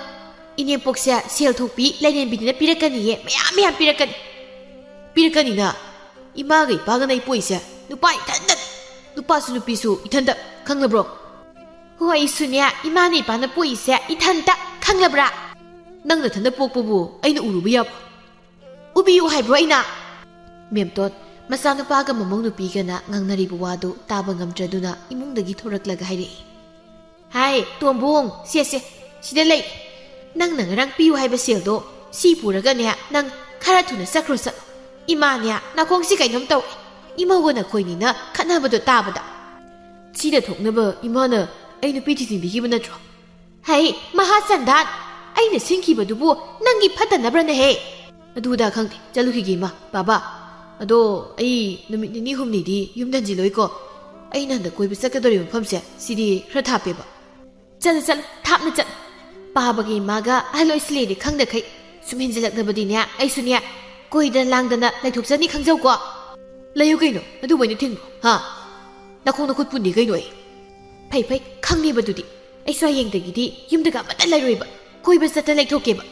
ꯏꯅꯦꯝꯄꯣꯛꯁꯦ ꯁꯦꯜ ꯊꯣꯛꯄꯤ ꯂꯩꯔꯦꯝꯕꯤꯅꯤꯅ ꯄꯤꯔꯛꯀꯅꯤꯌꯦ, ꯃꯌꯥꯝ ꯄꯤꯔꯛꯀꯅꯤ꯫ ꯄꯤꯔꯛꯀꯅꯤꯅ 이마가 이빠가 나 이뽀이세 누빠 이탄다 누빠수 누삐수 이탄다 강라브로
ꯍꯣꯏ ꯁꯨꯅ꯭ꯌꯥ ꯏꯃꯥꯅ ꯏꯄꯥꯅ ꯄꯣꯛꯏꯁꯦ ꯏꯊꯟꯇ ꯈꯪꯂꯕ꯭ꯔꯥ
ꯅꯪꯅ ꯊꯟꯗ ꯄꯣꯛꯄꯕꯨ ꯑꯩꯅ ꯎꯔꯨꯕ ꯌꯥꯕ꯭ꯔꯣ
ꯎꯕꯤꯌꯨ ꯍꯥꯏꯕ꯭ꯔꯣ ꯑꯩꯅ
ꯃꯦꯝꯇꯣꯟ ꯃꯆꯥꯅꯨꯄꯥꯒ ꯃꯃꯧ ꯅꯨꯄꯤꯒꯅ ꯉꯥꯡꯅꯔꯤꯕ ꯋꯥꯗꯨ ꯇꯥꯕ ꯉꯝꯗ꯭ꯔꯗꯨꯅ ꯏꯃꯨꯡꯗꯒꯤ ꯊꯣꯔꯛꯂꯒ ꯍꯥꯏꯔꯛꯏ
ꯍꯥꯏ ꯇꯣꯝꯕꯣꯡ ꯁꯦ ꯁꯤꯗ ꯂꯩ ꯅꯪꯅ ꯉꯔꯥꯡ ꯄꯤꯌꯨ ꯍꯥꯏꯕ ꯁꯦꯜꯗꯣ ꯁꯤ ꯄꯨꯔꯒꯅꯦ ꯅꯪ ꯈꯔ ꯊꯨꯅ ꯆꯠꯈ꯭ꯔꯣ ꯆꯠꯂꯣ 이마ꯅꯦ ꯅꯥꯀꯣꯡꯁꯤ ꯀꯩꯅꯣꯝ ꯇꯧꯏ
이마와 ꯅꯈꯣꯏꯅꯤꯅ ꯈꯠꯅꯕꯗꯣ ꯇꯥꯕꯗ ꯁꯤꯗ ꯊꯣꯛꯅꯕ 이마ꯅ ꯑꯩ ꯅꯨꯄꯤ ꯊꯤꯖꯤꯟꯕꯤꯈꯤꯕ ꯅꯠꯇ꯭ꯔꯣ
ꯍꯩ ꯃꯍꯥꯆꯟꯗꯥꯟ ꯑꯩꯅ ꯁꯤꯟꯈꯤꯕꯗꯨꯕꯨ ꯅꯪꯒꯤ ꯐꯠꯇꯅꯕ꯭ꯔꯅꯦꯍꯦ
ꯑꯗꯨꯗ ꯈꯪꯗꯦ ꯆꯠꯂꯨꯈꯤꯒꯦ 이마 ꯕꯥꯕꯥ ꯑꯗꯣ ꯑꯩ ꯅꯨꯃꯤꯠ ꯅꯤꯅꯤ ꯍꯨꯝꯅꯤꯗꯤ ꯌꯨꯝꯗ ꯍꯟꯖꯤꯜꯂꯣꯏꯀꯣ ꯑꯩꯅ ꯍꯟꯗꯛ ꯀꯣꯏꯕ ꯆꯠꯀꯗꯧꯔꯤꯕ ꯃꯐꯝꯁꯦ ꯁꯤꯗꯤ ꯈꯔ ꯊꯥꯞꯄꯦꯕ
ꯆꯠꯂꯨ ꯊꯥꯞꯅ ꯆꯠꯂꯨ ꯄꯥꯕꯒ ꯏꯃꯥꯒ ꯑꯍꯜ ꯑꯣꯏꯁꯤꯜꯂꯦꯗꯤ ꯈꯪꯗꯈꯩ ꯁꯨꯝ ꯍꯦꯟꯖꯤꯜꯂꯛꯅꯕꯗꯤꯅꯦ ꯑꯩꯁꯨꯅꯦ ꯀꯣꯏꯗꯅ ꯂꯥꯡꯗꯅ ꯂꯩꯊꯣꯛꯆꯅꯤ ꯈꯪꯖꯧꯀꯣ
ꯂꯩꯌꯨ ꯀꯩꯅꯣ ꯑꯗꯨꯃꯥꯏꯅ ꯊꯤꯡꯕ꯭ꯔꯣ ꯍꯥ ꯅꯈꯣꯡ ꯅꯈꯨꯠ ꯄꯨꯟꯗꯤ ꯀꯩꯅꯣ ꯑꯩ
ꯐꯩ ꯈꯪꯅꯦꯕꯗꯨꯗꯤ ꯑꯩꯁꯨ ꯍꯌꯦꯡꯗꯒꯤꯗꯤ ꯌꯨꯝꯗꯒ ꯑꯃꯠꯇ ꯂꯩꯔꯣꯏꯕ ꯀꯣꯏꯕ ꯆꯠꯇ ꯂꯩꯊꯣꯛꯀꯦꯕ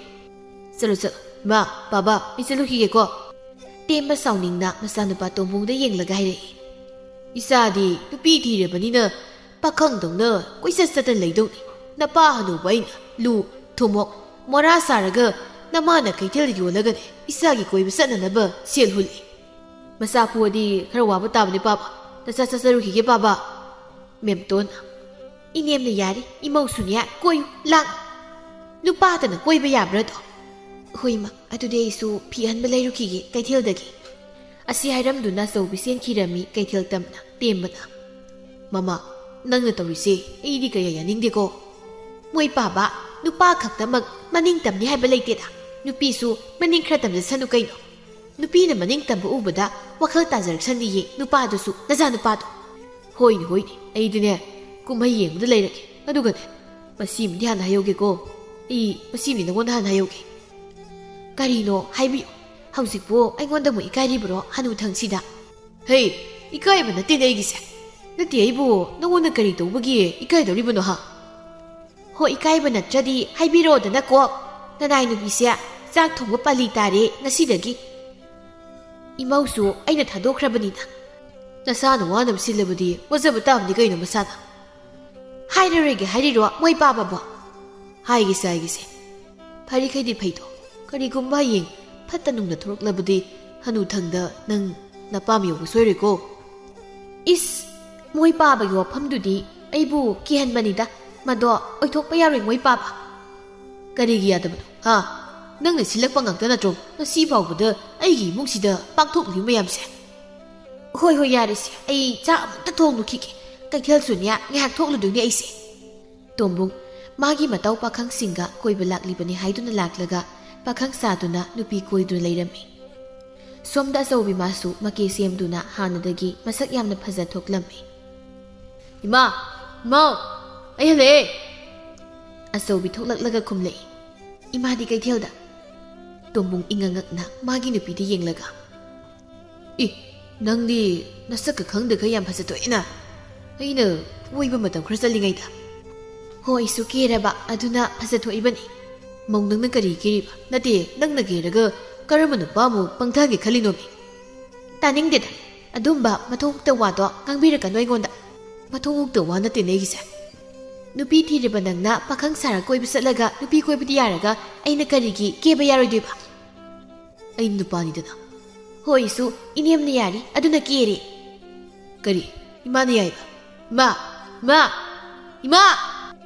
ꯆꯠꯂꯣ ꯏꯃꯥ ꯕꯥꯕꯥ ꯑꯩ ꯆꯠꯂꯨꯈꯤꯒꯦꯀꯣ
ꯇꯦꯝꯕ ꯁꯥꯎꯅꯤꯡꯅ ꯃꯆꯥꯅꯨꯄꯥ ꯇꯣꯝꯕꯣꯡꯗ ꯌꯦꯡꯂꯒ ꯍꯥꯏꯔꯛꯏ
ꯏꯆꯥꯗꯤ ꯅꯨꯄꯤ ꯊꯤꯔꯕꯅꯤꯅ ꯄꯥꯈꯪꯗꯧꯅ ꯀꯣꯏꯆꯠ ꯆꯠꯇꯅ ꯂꯩꯗꯧꯅꯤ ꯅꯄꯥ ꯍꯅꯨꯕ ꯑꯩꯅ ꯂꯨ ꯊꯨꯝꯃꯣꯛ ꯃꯣꯔꯥ ꯁꯥꯔꯒ ꯅꯃꯥꯅ ꯀꯩꯊꯦꯜ ꯌꯣꯜꯂꯒꯅꯦ ꯏꯆꯥꯒꯤ ꯀꯣꯏꯕ ꯆꯠꯅꯅꯕ ꯁꯦꯜ ꯍꯨꯜꯂꯤ ꯃꯆꯥ ꯄꯣꯛꯑꯗꯤ ꯈꯔ ꯋꯥꯕ ꯇꯥꯕꯅꯤ ꯄꯥꯕ ꯅꯆꯥ ꯆꯠꯆꯔꯨꯈꯤꯒꯦ ꯄꯥꯕ ꯃꯦꯝꯇꯣꯟ
이nemꯅ ꯌꯥꯔꯤ ꯏꯃꯧꯁꯨꯅꯦ ꯀꯣꯏꯌꯨ ꯂꯥꯡ ꯅꯨꯄꯥꯇꯅ ꯀꯣꯏꯕ ꯌꯥꯕ꯭ꯔꯥꯗꯣ ꯍꯣꯏꯃ ꯑꯗꯨꯗꯤ ꯑꯩꯁꯨ ꯐꯤ ꯑꯍꯟꯕ ꯂꯩꯔꯨꯈꯤꯒꯦ ꯀꯩꯊꯦꯜꯗꯒꯤ
ꯑꯁꯤ ꯍꯥꯏꯔꯝꯗꯨꯅ ꯑꯆꯧꯕꯤ ꯆꯦꯟꯈꯤꯔꯝꯃꯤ ꯀꯩꯊꯦꯜ ꯇꯝꯅ ꯇꯦꯝꯕꯅ ꯃꯃꯥ ꯅꯪꯅ ꯇꯧꯔꯤꯁꯦ ꯑꯩꯗꯤ ꯀꯌꯥ ꯌꯥꯅꯤꯡꯗꯦꯀꯣ
ꯃꯣꯏ ꯄꯥꯕ ꯅꯨꯄꯥ ꯈꯛꯇꯃꯛ ꯃꯅꯤꯡ ꯇꯝꯅꯤ ꯍꯥꯏꯕ ꯂꯩꯇꯦꯗ ꯅꯨꯄꯤꯁꯨ ꯃꯅꯤꯡ ꯈꯔ ꯇꯝꯖꯁꯅꯨ ꯀꯩꯅꯣ ꯅꯨꯄꯤꯅ ꯃꯅꯤꯡ ꯇꯝꯕ ꯎꯕꯗ ꯋꯥꯈꯜ ꯇꯥꯖꯔꯛꯁꯅꯤꯌꯦ ꯅꯨꯄꯥꯗꯨꯁꯨ ꯅꯆꯥ ꯅꯨꯄꯥꯗꯣ
ꯍꯣꯏꯅꯦ ꯑꯩꯗꯤꯅꯦ ꯀꯨꯝꯍꯩ ꯌꯦꯡꯕꯗ ꯂꯩꯔꯒꯦ ꯑꯗꯨꯒꯅꯦ ꯃꯁꯤꯃꯗꯤ ꯍꯥꯟꯅ ꯍꯥꯏꯍꯧꯒꯦꯀꯣ ꯑꯩ ꯃꯁꯤꯃꯗꯤ ꯅꯉꯣꯟꯗ ꯍꯥꯟꯅ ꯍꯥꯏꯍꯧꯒꯦ
ꯀꯔꯤꯅꯣ ꯍꯥꯏꯕꯤꯌꯨ ꯍꯧꯖꯤꯛꯄꯨ ꯑꯩꯉꯣꯟꯗ ꯑꯃꯨꯛ ꯏꯀꯥꯏꯔꯤꯕ꯭ꯔꯣ ꯍꯅꯨꯊꯪꯁꯤꯗ
ꯍꯩ 이까이ꯕ ꯅꯠꯇꯦꯅꯦ ꯑꯩꯒꯤꯁꯦ ꯅꯠꯇꯦ ꯑꯩꯕꯨ ꯅꯉꯣꯟꯗ ꯀꯔꯤ ꯇꯧꯕꯒꯤ 이까이ꯗꯧꯔꯤꯕꯅꯣ ꯍꯥ
ꯍꯣꯏ ꯏꯀꯥꯏꯕ ꯅꯠꯇ꯭ꯔꯗꯤ ꯍꯥꯏꯕꯤꯔꯣꯗꯅꯀꯣ ꯅꯅꯥꯏ ꯅꯨꯄꯤꯁꯦ ꯆꯥꯛ ꯊꯣꯡꯕ ꯄꯥꯂꯤ ꯇꯥꯔꯦ ꯉꯁꯤꯗꯒꯤ ꯏꯃꯧꯁꯨ ꯑꯩꯅ ꯊꯥꯗꯣꯛꯈ꯭ꯔꯕꯅꯤꯅ
ꯅꯁꯥꯅ ꯋꯥꯅꯕ ꯁꯤꯜꯂꯕꯗꯤ ꯋꯥꯖꯕ ꯇꯥꯕꯅꯤ ꯀꯩꯅꯣ ꯃꯁꯥꯅ
ꯍꯥꯏꯔꯔꯣꯏꯒꯦ ꯍꯥꯏꯔꯤꯔꯣ ꯃꯣꯏ ꯄꯥꯕꯕꯣ
ꯍꯥꯏꯒꯦꯁꯦ ꯐꯔꯤꯈꯩꯗꯤ ꯐꯩꯗꯣ ꯀꯔꯤꯒꯨꯝꯕ ꯍꯌꯦꯡ ꯐꯠꯇ ꯅꯨꯡꯗ ꯊꯣꯔꯛꯂꯕꯗꯤ ꯍꯅꯨꯊꯪꯗ ꯅꯪ ꯅꯄꯥꯝ ꯌꯧꯕ ꯁꯣꯏꯔꯣꯏꯀꯣ
ꯏꯁ ꯃꯣꯏ ꯄꯥꯕꯒꯤ ꯋꯥꯐꯝꯗꯨꯗꯤ ꯑꯩꯕꯨ ꯀꯤꯍꯟꯕꯅꯤꯗ ꯃꯗꯣ ꯑꯣꯏꯊꯣꯛꯄ ꯌꯥꯔꯣꯏ ꯃꯣꯏ ꯄꯥꯕ
ꯀꯔꯤꯒꯤ ꯌꯥꯗꯕꯅꯣ ꯍꯥ ꯅꯪꯅ ꯁꯤꯜꯂꯛꯄ ꯉꯥꯛꯇ ꯅꯠꯇ꯭ꯔꯣ ꯉꯁꯤ ꯐꯥꯎꯕꯗ ꯑꯩꯒꯤ ꯏꯃꯨꯡꯁꯤꯗ ꯄꯥꯡꯊꯣꯛꯂꯤꯕ ꯃꯌꯥꯝꯁꯦ
ꯍꯣꯏ ꯌꯥꯔꯦꯁꯦ ꯑꯩ ꯆꯥꯛ ꯑꯃꯨꯛꯇ ꯊꯣꯡꯂꯨꯈꯤꯒꯦ ꯀꯩꯊꯦꯜꯁꯨꯅꯦ ꯉꯥꯏꯍꯥꯛ ꯊꯣꯛꯂꯨꯗꯣꯏꯅꯦ ꯑꯩꯁꯦ
ꯇꯣꯝꯕꯨꯡ ꯃꯥꯒꯤ ꯃꯇꯧ ꯄꯥꯈꯪꯁꯤꯡꯒ ꯀꯣꯏꯕ ꯂꯥꯛꯂꯤꯕꯅꯤ ꯍꯥꯏꯗꯨꯅ ꯂꯥꯛꯂꯒ ꯄꯥꯈꯪ ꯁꯥꯗꯨꯅ ꯅꯨꯄꯤ ꯀꯣꯏꯗꯨꯅ ꯂꯩꯔꯝꯃꯤ ꯁꯣꯝꯗ ꯑꯆꯧꯕꯤ ꯃꯥꯁꯨ ꯃꯀꯦ ꯁꯦꯝꯗꯨꯅ ꯍꯥꯟꯅꯗꯒꯤ ꯃꯁꯛ ꯌꯥꯝꯅ ꯐꯖ ꯊꯣꯛꯂꯝꯃꯤ ꯏꯃꯥꯎ ꯑꯩ ꯍꯜꯂꯛꯑꯦ ꯑꯆꯧꯕꯤ ꯊꯣꯛꯂꯛꯂꯒ ꯈꯨꯝꯂꯛꯏ ꯏꯃꯥꯗꯤ ꯀꯩꯊꯦꯜꯗ ꯇꯣꯝꯕꯨꯡ ꯏꯉꯉꯛꯅ ꯃꯥꯒꯤ ꯅꯨꯄꯤꯗ ꯌꯦꯡꯂꯒ ꯅꯪꯗꯤ ꯅꯁꯛꯀ ꯈꯪꯗꯈꯩ ꯌꯥꯝ ꯐꯖꯊꯣꯛꯑꯦꯅ ꯑꯩꯅ ꯀꯣꯏꯕ ꯃꯇꯝ ꯈꯔ ꯆꯠꯂꯤꯉꯩꯗ
ꯍꯣꯏꯁꯨ ꯀꯦꯔꯕ ꯑꯗꯨꯅ ꯐꯖꯊꯣꯛꯏꯕꯅꯤ
ꯃꯧ ꯅꯪꯅ ꯀꯔꯤ ꯀꯦꯔꯤꯕ ꯅꯠꯇꯦ ꯅꯪꯅ ꯀꯦꯔꯒ ꯀꯔꯝꯕ ꯅꯨꯄꯥ ꯑꯃꯨꯛ ꯄꯪꯊꯒꯦ ꯈꯜꯂꯤꯅꯣꯃꯤ
ꯇꯥꯅꯤꯡꯗꯦꯗ ꯑꯗꯨꯝꯕ ꯃꯊꯣꯡꯇ ꯋꯥꯗꯣ ꯉꯥꯡꯕꯤꯔꯛꯀꯅꯨ ꯑꯩꯉꯣꯟꯗ
ꯃꯊꯣꯡꯇ ꯋꯥ ꯅꯠꯇꯦꯅꯦ ꯑꯩꯒꯤꯁꯦ
ꯅꯨꯄꯤ ꯊꯤꯔꯤꯕ ꯅꯪꯅ ꯄꯥꯈꯪ ꯁꯥꯔ ꯀꯣꯏꯕ ꯆꯠꯂꯒ ꯅꯨꯄꯤ ꯀꯣꯏꯕꯗꯤ ꯌꯥꯔꯒ ꯑꯩꯅ ꯀꯔꯤꯒꯤ ꯀꯦꯕ ꯌꯥꯔꯣꯏꯗꯣꯏꯕ
ꯑꯩ ꯅꯨꯄꯥꯅꯤꯗꯅ
ꯍꯣꯏꯁꯨ ꯏꯅꯦꯝꯅ ꯌꯥꯔꯤ ꯑꯗꯨꯅ ꯀꯦꯔꯦ
ꯀꯔꯤ ꯏꯃꯥꯅ ꯌꯥꯏꯕ ꯏꯃꯥ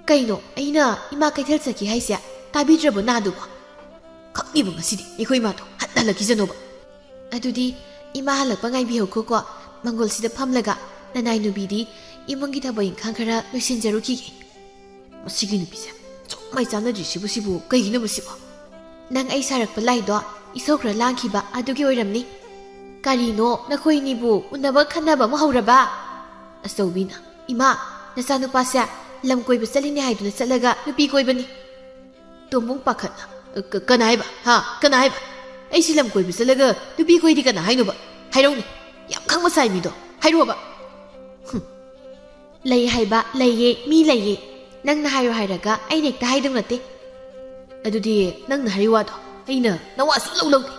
ꯀꯩꯅꯣ ꯑꯩꯅ ꯏꯃꯥ ꯀꯩꯊꯦꯜ ꯆꯠꯈꯤ ꯍꯥꯏꯁꯦ ꯇꯥꯕꯤꯗ꯭ꯔꯕꯣ ꯅꯥꯗꯨꯕꯣ
ꯈꯪꯉꯤꯕ ꯉꯁꯤꯗꯤ ꯑꯩꯈꯣꯏ ꯏꯃꯥꯗꯣ ꯍꯜꯂꯛꯈꯤꯖꯅꯣꯕ
ꯑꯗꯨꯗꯤ ꯏꯃꯥ ꯍꯜꯂꯛꯄ ꯉꯥꯏꯕꯤꯍꯧꯈꯣꯀꯣ ꯃꯪꯒꯣꯜꯁꯤꯗ ꯐꯝꯂꯒ ꯅꯅꯥꯏ ꯅꯨꯄꯤꯗꯤ ꯏꯃꯨꯡꯒꯤ ꯊꯕꯛ ꯏꯪꯈꯥꯡ ꯈꯔ ꯂꯣꯏꯁꯤꯟꯖꯔꯨꯈꯤꯒꯦ
ꯃꯁꯤꯒꯤ ꯅꯨꯄꯤꯁꯦ ꯆꯣꯛꯃꯥꯏ ꯆꯥꯟꯅꯗ꯭ꯔꯤꯁꯤꯕꯨ ꯀꯩꯒꯤꯅꯣ ꯃꯁꯤꯕꯣ
ꯅꯪ ꯑꯩ ꯁꯥꯔꯛꯄ ꯂꯥꯏꯗꯣ ꯏꯁꯧ ꯈꯔ ꯂꯥꯡꯈꯤꯕ ꯑꯗꯨꯒꯤ ꯑꯣꯏꯔꯝꯅꯤ ꯀꯔꯤꯅꯣ ꯅꯈꯣꯏꯅꯤꯕꯨ ꯎꯅꯕ ꯈꯟꯅꯕ ꯑꯃ ꯍꯧꯔꯕ
ꯑꯆꯧꯕꯤꯅ
ꯏꯃꯥ ꯅꯆꯥꯅꯨꯄꯥꯁꯦ ꯂꯝ ꯀꯣꯏꯕ ꯆꯠꯂꯤꯅꯦ ꯍꯥꯏꯗꯨꯅ ꯆꯠꯂꯒ ꯅꯨꯄꯤ ꯀꯣꯏꯕꯅꯤ
ꯇꯣꯝꯕꯨꯡ ꯄꯥꯈꯠꯅ ꯀꯅꯥ ꯍꯥꯏꯕ ꯀꯅꯥ ꯍꯥꯏꯕ ꯑꯩꯁꯤ ꯂꯝ ꯀꯣꯏꯕ ꯆꯠꯂꯒ ꯅꯨꯄꯤ ꯀꯣꯏꯗꯤ ꯀꯅꯥ ꯍꯥꯏꯅꯣꯕ ꯍꯥꯏꯔꯧꯅꯦ ꯌꯥꯝ ꯈꯪꯕ ꯁꯥꯏ ꯃꯤꯗꯣ ꯍꯥꯏꯔꯣꯕ
ꯂꯩ ꯍꯥꯏꯕ ꯂꯩꯌꯦ ꯃꯤ ꯂꯩꯌꯦ ꯅꯪꯅ ꯍꯥꯏꯔꯣ ꯍꯥꯏꯔꯒ ꯑꯩꯅ ꯍꯦꯛꯇ ꯍꯥꯏꯗꯧ ꯅꯠꯇꯦ
ꯑꯗꯨꯗꯤ ꯅꯪꯅ ꯍꯥꯏꯔꯤ ꯋꯥꯗꯣ ꯑꯩꯅ ꯅꯋꯥ ꯁꯨꯡꯂꯧ ꯂꯧꯗꯦ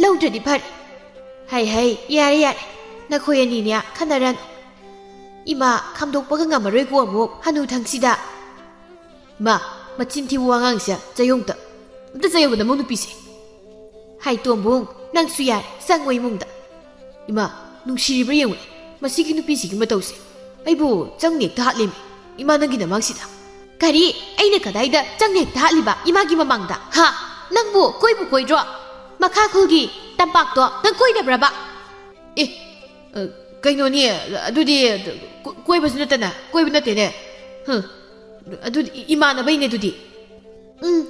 ꯂꯧꯗ꯭ꯔꯗꯤ ꯐꯔꯦ ꯍꯩ ꯌꯥꯔꯦ ꯅꯈꯣꯏ ꯑꯅꯤꯅꯦ ꯈꯟꯅꯔꯅꯨ ꯏꯃꯥ ꯈꯥꯝꯗꯣꯛꯄꯒ ꯉꯝꯃꯔꯣꯏꯀꯣ ꯑꯃꯨꯛ ꯍꯅꯨꯊꯪꯁꯤꯗ
ꯏꯃꯥ ꯃꯆꯤꯟ ꯊꯤꯕ ꯋꯥꯉꯥꯡꯁꯦ ꯆꯌꯣꯡꯇ ꯑꯝꯇ ꯆꯌꯣꯡꯕꯗ ꯑꯃꯨꯛ ꯅꯨꯄꯤꯁꯦ
ꯍꯥꯏ ꯇꯣꯝꯕꯨꯡ ꯅꯪꯁꯨ ꯌꯥꯔꯦ ꯆꯪꯉꯣ ꯏꯃꯨꯡꯗ
ꯏꯃꯥ ꯅꯨꯡꯁꯤꯔꯤꯕ꯭ꯔꯥ ꯌꯦꯡꯉꯨꯅꯦ ꯃꯁꯤꯒꯤ ꯅꯨꯄꯤꯁꯤꯒꯤ ꯃꯇꯧꯁꯦ ꯑꯩꯕꯨ ꯆꯪꯅ ꯍꯦꯛꯇ ꯍꯥꯠꯂꯦꯃꯤ ꯏꯃꯥ ꯅꯪꯒꯤ ꯅꯃꯥꯡꯁꯤꯗ
ꯀꯔꯤ ꯑꯩꯅ ꯀꯗꯥꯏꯗ ꯆꯪꯅ ꯍꯦꯛꯇ ꯍꯥꯠꯂꯤꯕ ꯏꯃꯥꯒꯤ ꯃꯃꯥꯡꯗ ꯍꯥ ꯅꯪꯕꯨ ꯀꯣꯏꯕꯨ ꯀꯣꯏꯗ꯭ꯔꯣ ꯃꯈꯥꯈꯨꯜꯒꯤ ꯇꯝꯄꯥꯛꯇꯣ ꯅꯪ ꯀꯣꯏꯗꯕ꯭ꯔꯕ
ꯑꯦ ꯀꯩꯅꯣꯅꯦ ꯑꯗꯨꯗꯤ ꯀꯣꯏꯕꯁꯨ ꯅꯠꯇꯅ ꯀꯣꯏꯕ ꯅꯠꯇꯦꯅꯦ ꯑꯗꯨꯗꯤ ꯏꯃꯥꯟꯅꯕꯩꯅꯦ ꯑꯗꯨꯗꯤ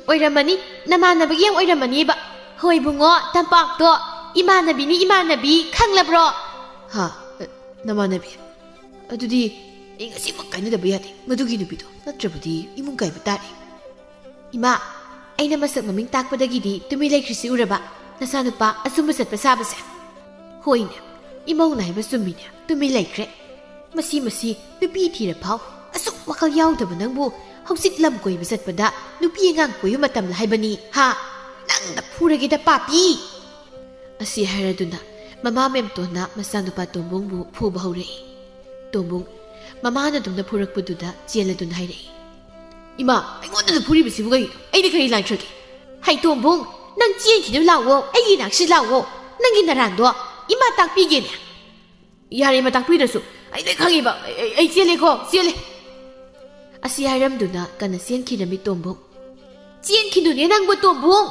ꯑꯣꯏꯔꯝꯃꯅꯤ ꯅꯃꯥꯟꯅꯕꯒꯤ ꯌꯥꯝ ꯑꯣꯏꯔꯝꯃꯅꯤꯕ ꯍꯣꯏ ꯕꯨꯡꯉꯣ ꯇꯝꯄꯥꯛꯇꯣ ꯏꯃꯥꯟꯅꯕꯤꯅꯤ ꯏꯃꯥꯟꯅꯕꯤ ꯈꯪꯂꯕ꯭ꯔꯣ
ꯍꯥ ꯅꯃꯥꯟꯅꯕꯤ ꯑꯗꯨꯗꯤ ꯑꯩ ꯉꯁꯤꯃꯛ ꯀꯥꯏꯅꯗꯕ ꯌꯥꯗꯦ ꯃꯗꯨꯒꯤ ꯅꯨꯄꯤꯗꯣ ꯅꯠꯇ꯭ꯔꯕꯗꯤ ꯏꯃꯨꯡ ꯀꯥꯏꯕ ꯇꯥꯔꯦ
ꯏꯃꯥ ꯑꯩꯅ ꯃꯁꯛ ꯃꯃꯤꯡ ꯇꯥꯛꯄꯗꯒꯤꯗꯤ ꯇꯨꯃꯤꯟ ꯂꯩꯈ꯭ꯔꯤꯁꯤ ꯎꯔꯕ ꯅꯆꯥꯅꯨꯄꯥ ꯑꯆꯨꯝꯕ ꯆꯠꯄ ꯁꯥꯕꯁꯦ ꯍꯣꯏꯅꯦ ꯏꯃꯧꯅ ꯍꯥꯏꯕ ꯆꯨꯝꯃꯤꯅꯦ ꯇꯨꯃꯤꯟ ꯂꯩꯈ꯭ꯔꯦ ꯃꯁꯤ ꯅꯨꯄꯤ ꯊꯤꯔ ꯐꯥꯎ ꯑꯁꯨꯛ ꯋꯥꯈꯜ ꯌꯥꯎꯗꯕ ꯅꯪꯕꯨ ꯍꯧꯖꯤꯛ ꯂꯝ ꯀꯣꯏꯕ ꯆꯠꯄꯗ ꯅꯨꯄꯤ ꯑꯉꯥꯡ ꯀꯣꯏꯕ ꯃꯇꯝꯗ ꯍꯥꯏꯕꯅꯤ ꯍꯥ ꯅꯪꯗ ꯐꯨꯔꯒꯦꯗ ꯄꯥꯄꯤ
ꯑꯁꯤ ꯍꯥꯏꯔꯗꯨꯅ ꯃꯃꯥ ꯃꯦꯝꯇꯣꯟꯅ ꯃꯆꯥꯅꯨꯄꯥ ꯇꯣꯝꯕꯨꯡꯕꯨ ꯐꯨꯕ ꯍꯧꯔꯛꯏ ꯇꯣꯝꯕꯨꯡ ꯃꯃꯥꯅ ꯑꯗꯨꯝꯅ ꯐꯨꯔꯛꯄꯗꯨꯗ ꯆꯦꯜꯂꯗꯨꯅ ꯍꯥꯏꯔꯛꯏ ꯏꯃꯥ ꯑꯩꯉꯣꯟꯗ ꯐꯨꯔꯤꯕꯁꯤꯕꯨ ꯀꯩꯅꯣ ꯑꯩꯅ ꯀꯔꯤ ꯂꯥꯟꯈ꯭ꯔꯒꯦ
ꯍꯩ ꯇꯣꯝꯕꯨꯡ ꯅꯪ ꯆꯦꯟꯈꯤꯗꯨ ꯂꯥꯛꯋꯣ ꯑꯩꯒꯤ ꯅꯥꯛꯁꯤ ꯂꯥꯛꯋꯣ ꯅꯪꯒꯤ ꯅꯔꯥꯟꯗꯣ ꯏꯃꯥ ꯇꯥꯛꯄꯤꯒꯦꯅꯦ
ꯌꯥꯔꯦ ꯏꯃꯥ ꯇꯥꯛꯄꯤꯔꯁꯨ ꯑꯩ ꯂꯣꯏ ꯈꯪꯉꯤꯕ ꯑꯩ ꯆꯦꯜꯂꯦꯀꯣ ꯆꯦꯜꯂꯦ ꯑꯁꯤ ꯍꯥꯏꯔꯝꯗꯨꯅ ꯀꯟꯅ ꯆꯦꯟꯈꯤꯔꯝꯃꯤ ꯇꯣꯝꯕꯨꯡ
ꯆꯦꯟꯈꯤꯅꯨꯅꯦ ꯅꯪꯕꯨ ꯇꯣꯝꯕꯨꯡ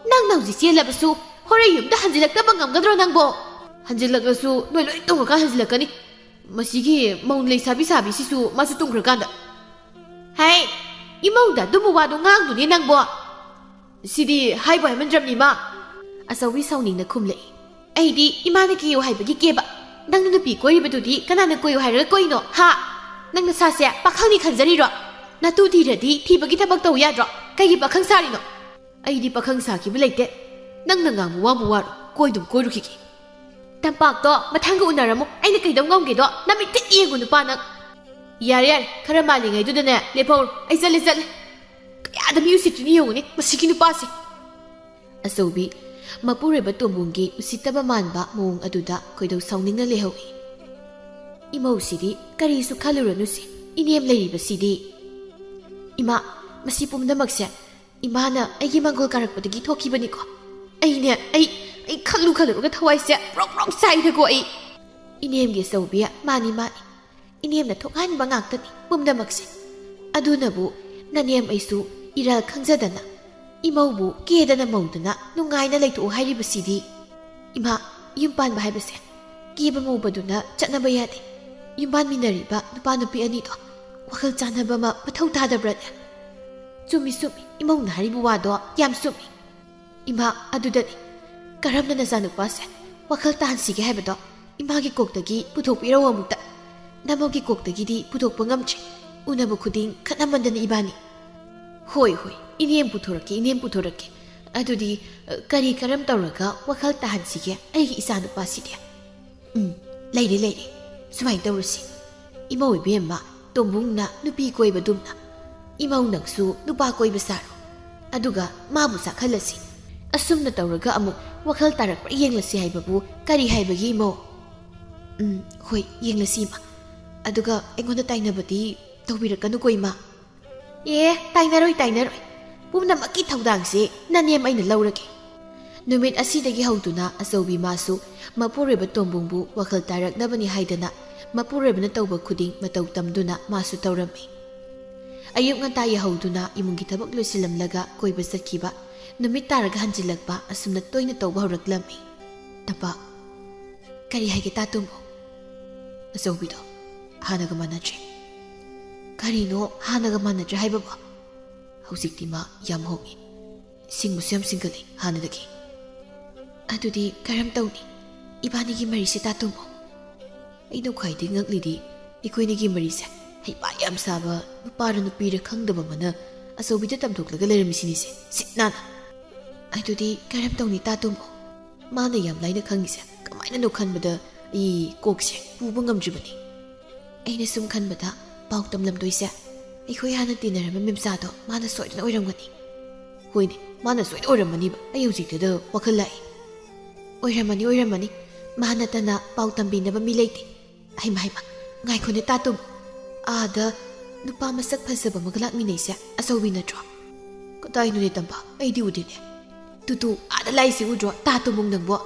ꯅꯪꯅ ꯍꯧꯖꯤꯛ ꯆꯦꯜꯂꯕꯁꯨ ꯍꯣꯔꯦꯟ ꯌꯨꯝꯗ ꯍꯟꯖꯤꯜꯂꯛꯇꯕ ꯉꯝꯒꯗ꯭ꯔꯣ ꯅꯪꯕꯣ
ꯍꯟꯖꯤꯜꯂꯛꯂꯁꯨ ꯅꯣꯏ ꯂꯣꯏ ꯇꯨꯝꯈ꯭ꯔꯀꯥꯟ ꯍꯟꯖꯤꯜꯂꯛꯀꯅꯤ ꯃꯁꯤꯒꯤ ꯃꯧ ꯂꯩꯁꯥꯕꯤ ꯁꯥꯕꯤꯁꯤꯁꯨ ꯃꯥꯁꯨ ꯇꯨꯝꯈ꯭ꯔꯀꯥꯟꯗ
ꯍꯩ ꯏꯃꯧꯗ ꯑꯗꯨꯝꯕ ꯋꯥꯗꯣ ꯉꯥꯡꯗꯨꯅꯦ ꯅꯪꯕꯣ
ꯁꯤꯗꯤ ꯍꯥꯏꯕꯨ ꯍꯥꯏꯃꯟꯗ꯭ꯔꯕꯅꯤ ꯏꯃꯥ
ꯑꯆꯧꯕꯤ ꯁꯥꯎꯅꯤꯡꯅ ꯈꯨꯝꯂꯛꯏ ꯑꯩꯗꯤ ꯏꯃꯥꯅ ꯀꯤꯌꯨ ꯍꯥꯏꯕꯒꯤ ꯀꯦꯕ ꯅꯪꯅ ꯅꯨꯄꯤ ꯀꯣꯏꯔꯤꯕꯗꯨꯗꯤ ꯀꯅꯥꯅ ꯀꯣꯏꯌꯨ ꯍꯥꯏꯔꯒ ꯀꯣꯏꯅꯣ ꯍꯥ ꯅꯪ ꯅꯁꯥꯁꯦ ꯄꯥꯈꯪꯅꯤ ꯈꯟꯖꯔꯤꯔꯣ ꯅꯇꯨ ꯊꯤꯔꯗꯤ ꯊꯤꯕꯒꯤ ꯊꯕꯛ ꯇꯧ ꯌꯥꯗ꯭ꯔꯣ ꯀꯩꯒꯤ ꯄꯥꯈꯪ ꯁꯥꯔꯤꯅꯣ
ꯑꯩꯗꯤ ꯄꯥꯈꯪ ꯁꯥꯈꯤꯕ ꯂꯩꯇꯦ ꯅꯪꯅ ꯉꯥꯡꯕ ꯋꯥꯕꯨ ꯋꯥꯔꯣ ꯀꯣꯏꯗꯨꯝ ꯀꯣꯏꯔꯨꯈꯤꯒꯦ
ꯇꯝꯄꯥꯛꯇꯣ ꯃꯊꯪꯒ ꯎꯅꯔꯝꯃꯨ ꯑꯩꯅ ꯀꯩꯗꯧ ꯉꯝꯒꯦꯗꯣ ꯅꯃꯤꯠ ꯇꯤꯛ ꯌꯦꯡꯉꯨ ꯅꯨꯄꯥ ꯅꯪ
ꯌꯥꯔꯦ ꯈꯔ ꯃꯥꯜꯂꯤꯉꯩꯗꯨꯗꯅꯦ ꯂꯦꯞꯍꯧꯔꯣ ꯑꯩ ꯆꯠꯂꯦ ꯀꯌꯥꯗ ꯃꯤ ꯎꯁꯤꯠꯇ꯭ꯔꯤꯅꯤ ꯌꯦꯡꯉꯨꯅꯦ ꯃꯁꯤꯒꯤ ꯅꯨꯄꯥꯁꯦ ꯑꯆꯧꯕꯤ ꯃꯄꯨꯔꯣꯏꯕ ꯇꯣꯝꯕꯨꯡꯒꯤ ꯎꯁꯤꯠꯇꯕ ꯃꯥꯟꯕ ꯃꯑꯣꯡ ꯑꯗꯨꯗ ꯈꯣꯏꯗꯧ ꯁꯥꯎꯅꯤꯡꯅ ꯂꯩꯍꯧꯏ ꯏꯃꯧꯁꯤꯗꯤ ꯀꯔꯤꯁꯨ ꯈꯜꯂꯨꯔꯅꯨꯁꯤ ꯏꯅꯦꯝ ꯂꯩꯔꯤꯕꯁꯤꯗꯤ ꯏꯃꯥ ꯃꯁꯤ ꯄꯨꯝꯅꯃꯛꯁꯦ ꯏꯃꯥꯅ ꯑꯩꯒꯤ ꯃꯪꯒꯣꯜ ꯀꯥꯔꯛꯄꯗꯒꯤ ꯊꯣꯛꯈꯤꯕꯅꯤꯀꯣ ꯑꯩꯅꯦ ꯑꯩ ꯈꯜꯂꯨꯔꯒ ꯊꯋꯥꯏꯁꯦ ꯄ꯭ꯔꯣꯛ ꯆꯥꯏꯗꯀꯣ ꯑꯩ ꯏꯅꯦꯝꯒꯤ ꯑꯆꯧꯕꯤ ꯃꯥꯅꯤ ꯏꯅꯦꯝꯅ ꯊꯣꯛꯍꯟꯕ ꯉꯥꯛꯇꯅꯤ ꯄꯨꯝꯅꯃꯛꯁꯦ ꯑꯗꯨꯅꯕꯨ ꯅꯅꯦꯝ ꯑꯩꯁꯨ ꯏꯔꯥꯜ ꯈꯪꯖꯗꯅ ꯏꯃꯧꯕꯨ ꯀꯦꯗꯅ ꯃꯧꯗꯅ ꯅꯨꯡꯉꯥꯏꯅ ꯂꯩꯊꯣꯛꯎ ꯍꯥꯏꯔꯤꯕꯁꯤꯗꯤ ꯏꯃꯥ ꯌꯨꯝ ꯄꯥꯟꯕ ꯍꯥꯏꯕꯁꯦ ꯀꯦꯕ ꯃꯧꯕꯗꯨꯅ ꯆꯠꯅꯕ ꯌꯥꯗꯦ ꯌꯨꯝ ꯄꯥꯟꯃꯤꯟꯅꯔꯤꯕ ꯅꯨꯄꯥ ꯅꯨꯄꯤ ꯑꯅꯤꯗꯣ ꯋꯥꯈꯜ ꯆꯥꯟꯅꯕ ꯑꯃ ꯃꯊꯧ ꯇꯥꯗꯕ꯭ꯔꯅꯦ ꯆꯨꯝꯃꯤ ꯏꯃꯧꯅ ꯍꯥꯏꯔꯤꯕ ꯋꯥꯗꯣ ꯌꯥꯝ ꯆꯨꯝꯃꯤ ꯏꯃꯥ ꯑꯗꯨꯗꯅꯤ ꯀꯔꯝꯅ ꯅꯆꯥꯅꯨꯄꯥꯁꯦ ꯋꯥꯈꯜ ꯇꯥꯍꯟꯁꯤꯒꯦ ꯍꯥꯏꯕꯗꯣ ꯏꯃꯥꯒꯤ ꯀꯣꯛꯇꯒꯤ ꯄꯨꯊꯣꯛꯄꯤꯔꯧ ꯑꯃꯨꯛꯇ ꯅꯃꯧꯒꯤ ꯀꯣꯛꯇꯒꯤꯗꯤ ꯄꯨꯊꯣꯛꯄ ꯉꯝꯗ꯭ꯔꯦ ꯎꯅꯕ ꯈꯨꯗꯤꯡ ꯈꯠꯅꯃꯟꯗꯅ ꯏꯕꯥꯅꯤ ꯍꯣꯏ ꯏꯅꯦꯝ ꯄꯨꯊꯣꯔꯛꯀꯦ ꯑꯗꯨꯗꯤ ꯀꯔꯝ ꯇꯧꯔꯒ ꯋꯥꯈꯜ ꯇꯥꯍꯟꯁꯤꯒꯦ ꯑꯩꯒꯤ ꯏꯆꯥꯅꯨꯄꯥꯁꯤꯗꯤ ꯂꯩꯔꯦ ꯁꯨꯃꯥꯏꯅ ꯇꯧꯔꯁꯤ ꯏꯃꯧ ꯏꯕꯦꯝꯃ ꯇꯣꯝꯕꯨꯡꯅ ꯅꯨꯄꯤ ꯀꯣꯏꯕꯗꯨꯝꯅ ꯏꯃꯧ ꯅꯪꯁꯨ ꯅꯨꯄꯥ ꯀꯣꯏꯕ ꯁꯥꯔꯣ ꯑꯗꯨꯒ ꯃꯥꯕꯨ ꯆꯥꯛꯍꯜꯂꯁꯤ ꯑꯁꯨꯝꯅ ꯇꯧꯔꯒ ꯑꯃꯨꯛ ꯋꯥꯈꯜ ꯇꯥꯔꯛꯄ꯭ꯔꯥ ꯌꯦꯡꯂꯁꯤ ꯍꯥꯏꯕꯕꯨ ꯀꯔꯤ ꯍꯥꯏꯕꯒꯤ ꯏꯃꯧ ꯍꯣꯏ ꯌꯦꯡꯂꯁꯤ ꯏꯃꯥ ꯑꯗꯨꯒ ꯑꯩꯉꯣꯟꯗ ꯇꯥꯏꯅꯕꯗꯤ ꯇꯧꯕꯤꯔꯛꯀꯅꯨꯀꯣ ꯏꯃꯥ ꯇꯥꯏꯅꯔꯣꯏ ꯄꯨꯝꯅꯃꯛꯀꯤ ꯊꯧꯗꯥꯡꯁꯤ ꯅꯅꯦꯝ ꯑꯩꯅ ꯂꯧꯔꯒꯦ ꯅꯨꯃꯤꯠ ꯑꯁꯤꯗꯒꯤ ꯍꯧꯗꯨꯅ ꯑꯆꯧꯕꯤ ꯃꯥꯁꯨ ꯃꯄꯨꯔꯣꯏꯕ ꯇꯣꯝꯕꯨꯡꯕꯨ ꯋꯥꯈꯜ ꯇꯥꯔꯛꯅꯕꯅꯤ ꯍꯥꯏꯗꯅ ꯃꯄꯨꯔꯣꯏꯕꯅ ꯇꯧꯕ ꯈꯨꯗꯤꯡ ꯃꯇꯧ ꯇꯝꯗꯨꯅ ꯃꯥꯁꯨ ꯇꯧꯔꯝꯃꯤ ꯑꯌꯨꯛ ꯉꯟꯇꯥ ꯌꯥꯍꯧꯗꯨꯅ ꯏꯃꯨꯡꯒꯤ ꯊꯕꯛ ꯂꯣꯏꯁꯤꯜꯂꯝꯂꯒ ꯀꯣꯏꯕ ꯆꯠꯈꯤꯕ ꯅꯨꯃꯤꯠ ꯇꯥꯔꯒ ꯍꯟꯖꯤꯜꯂꯛꯄ ꯑꯁꯨꯝꯅ ꯇꯣꯏꯅ ꯇꯧꯕ ꯍꯧꯔꯛꯂꯝꯃꯤ ꯇꯝꯄꯥꯛ ꯀꯔꯤ ꯍꯥꯏꯒꯦ ꯇꯥꯇꯣꯝꯕꯣ ꯑꯆꯧꯕꯤꯗꯣ ꯍꯥꯟꯅꯒ ꯃꯥꯟꯅꯗ꯭ꯔꯦ ꯀꯔꯤꯅꯣ ꯍꯥꯟꯅꯒ ꯃꯥꯟꯅꯗ꯭ꯔꯦ ꯍꯥꯏꯕꯕꯣ ꯍꯧꯖꯤꯛꯇꯤ ꯃꯥ ꯌꯥꯝ ꯍꯣꯡꯉꯤ ꯁꯤꯡꯕꯁꯨ ꯌꯥꯝ ꯁꯤꯡꯒꯠꯂꯤ ꯍꯥꯟꯅꯗꯒꯤ ꯑꯗꯨꯗꯤ ꯀꯔꯝ ꯇꯧꯅꯤ ꯏꯕꯥꯅꯤꯒꯤ ꯃꯔꯤꯁꯦ ꯇꯥꯇꯣꯝꯕꯣ ꯑꯩꯅ ꯈ꯭ꯋꯥꯏꯗꯒꯤ ꯉꯛꯂꯤꯗꯤ ꯑꯩꯈꯣꯏꯅꯤꯒꯤ ꯃꯔꯤꯁꯦ ꯍꯩꯄꯥ ꯌꯥꯝ ꯁꯥꯕ ꯅꯨꯄꯥꯔ ꯅꯨꯄꯤꯔ ꯈꯪꯗꯕ ꯑꯃꯅ ꯑꯆꯧꯕꯤꯗ ꯇꯝꯊꯣꯛꯂꯒ ꯂꯩꯔꯝꯃꯤꯁꯤꯅꯤꯁꯦ ꯁꯤꯠ ꯅꯥꯟꯅ ꯑꯗꯨꯗꯤ ꯀꯔꯝ ꯇꯧꯅꯤ ꯇꯥꯇꯣꯝꯕꯣ ꯃꯥꯅ ꯌꯥꯝ ꯂꯥꯏꯅ ꯈꯪꯉꯤꯁꯦ ꯀꯃꯥꯏꯅꯅꯣ ꯈꯟꯕꯗ ꯑꯩ ꯀꯣꯛꯁꯦ ꯄꯨꯕ ꯉꯝꯗ꯭ꯔꯤꯕꯅꯤ ꯑꯩꯅ ꯁꯨꯝ ꯈꯟꯕꯗ ꯄꯥꯎ ꯇꯝꯂꯝꯗꯣꯏꯁꯦ ꯑꯩꯈꯣꯏ ꯍꯥꯟꯅ ꯇꯤꯟꯅꯔꯝꯕ ꯃꯦꯝꯆꯥꯗꯣ ꯃꯥꯅ ꯁꯣꯏꯗꯅ ꯑꯣꯏꯔꯝꯒꯅꯤ ꯍꯣꯏꯅꯦ ꯃꯥꯅ ꯁꯣꯏꯗꯅ ꯑꯣꯏꯔꯝꯃꯅꯤꯕ ꯑꯩ ꯍꯧꯖꯤꯛꯇꯗ ꯋꯥꯈꯜ ꯂꯥꯛꯏ ꯑꯣꯏꯔꯝꯃꯅꯤ
ꯃꯥ ꯅꯠꯇꯅ ꯄꯥꯎ ꯇꯝꯕꯤꯅꯕ ꯃꯤ ꯂꯩꯇꯦ ꯍꯩꯃ ꯉꯥꯏꯈꯣꯅꯦ ꯇꯥꯇꯨꯝ ꯑꯥꯗ ꯅꯨꯄꯥ ꯃꯁꯛ ꯐꯖꯕ ꯑꯃꯒ ꯂꯥꯛꯃꯤꯟꯅꯩꯁꯦ ꯑꯆꯧꯕꯤ ꯅꯠꯇ꯭ꯔꯣ ꯀꯗꯥꯏꯅꯣꯅꯦ ꯇꯝꯄꯥ ꯑꯩꯗꯤ ꯎꯗꯦꯅꯦ ꯇꯨꯇꯨ ꯑꯥꯗ ꯂꯥꯛꯏꯁꯤ ꯎꯗ꯭ꯔꯣ ꯇꯥꯇꯨꯝꯃꯨꯡ ꯅꯪꯕꯣ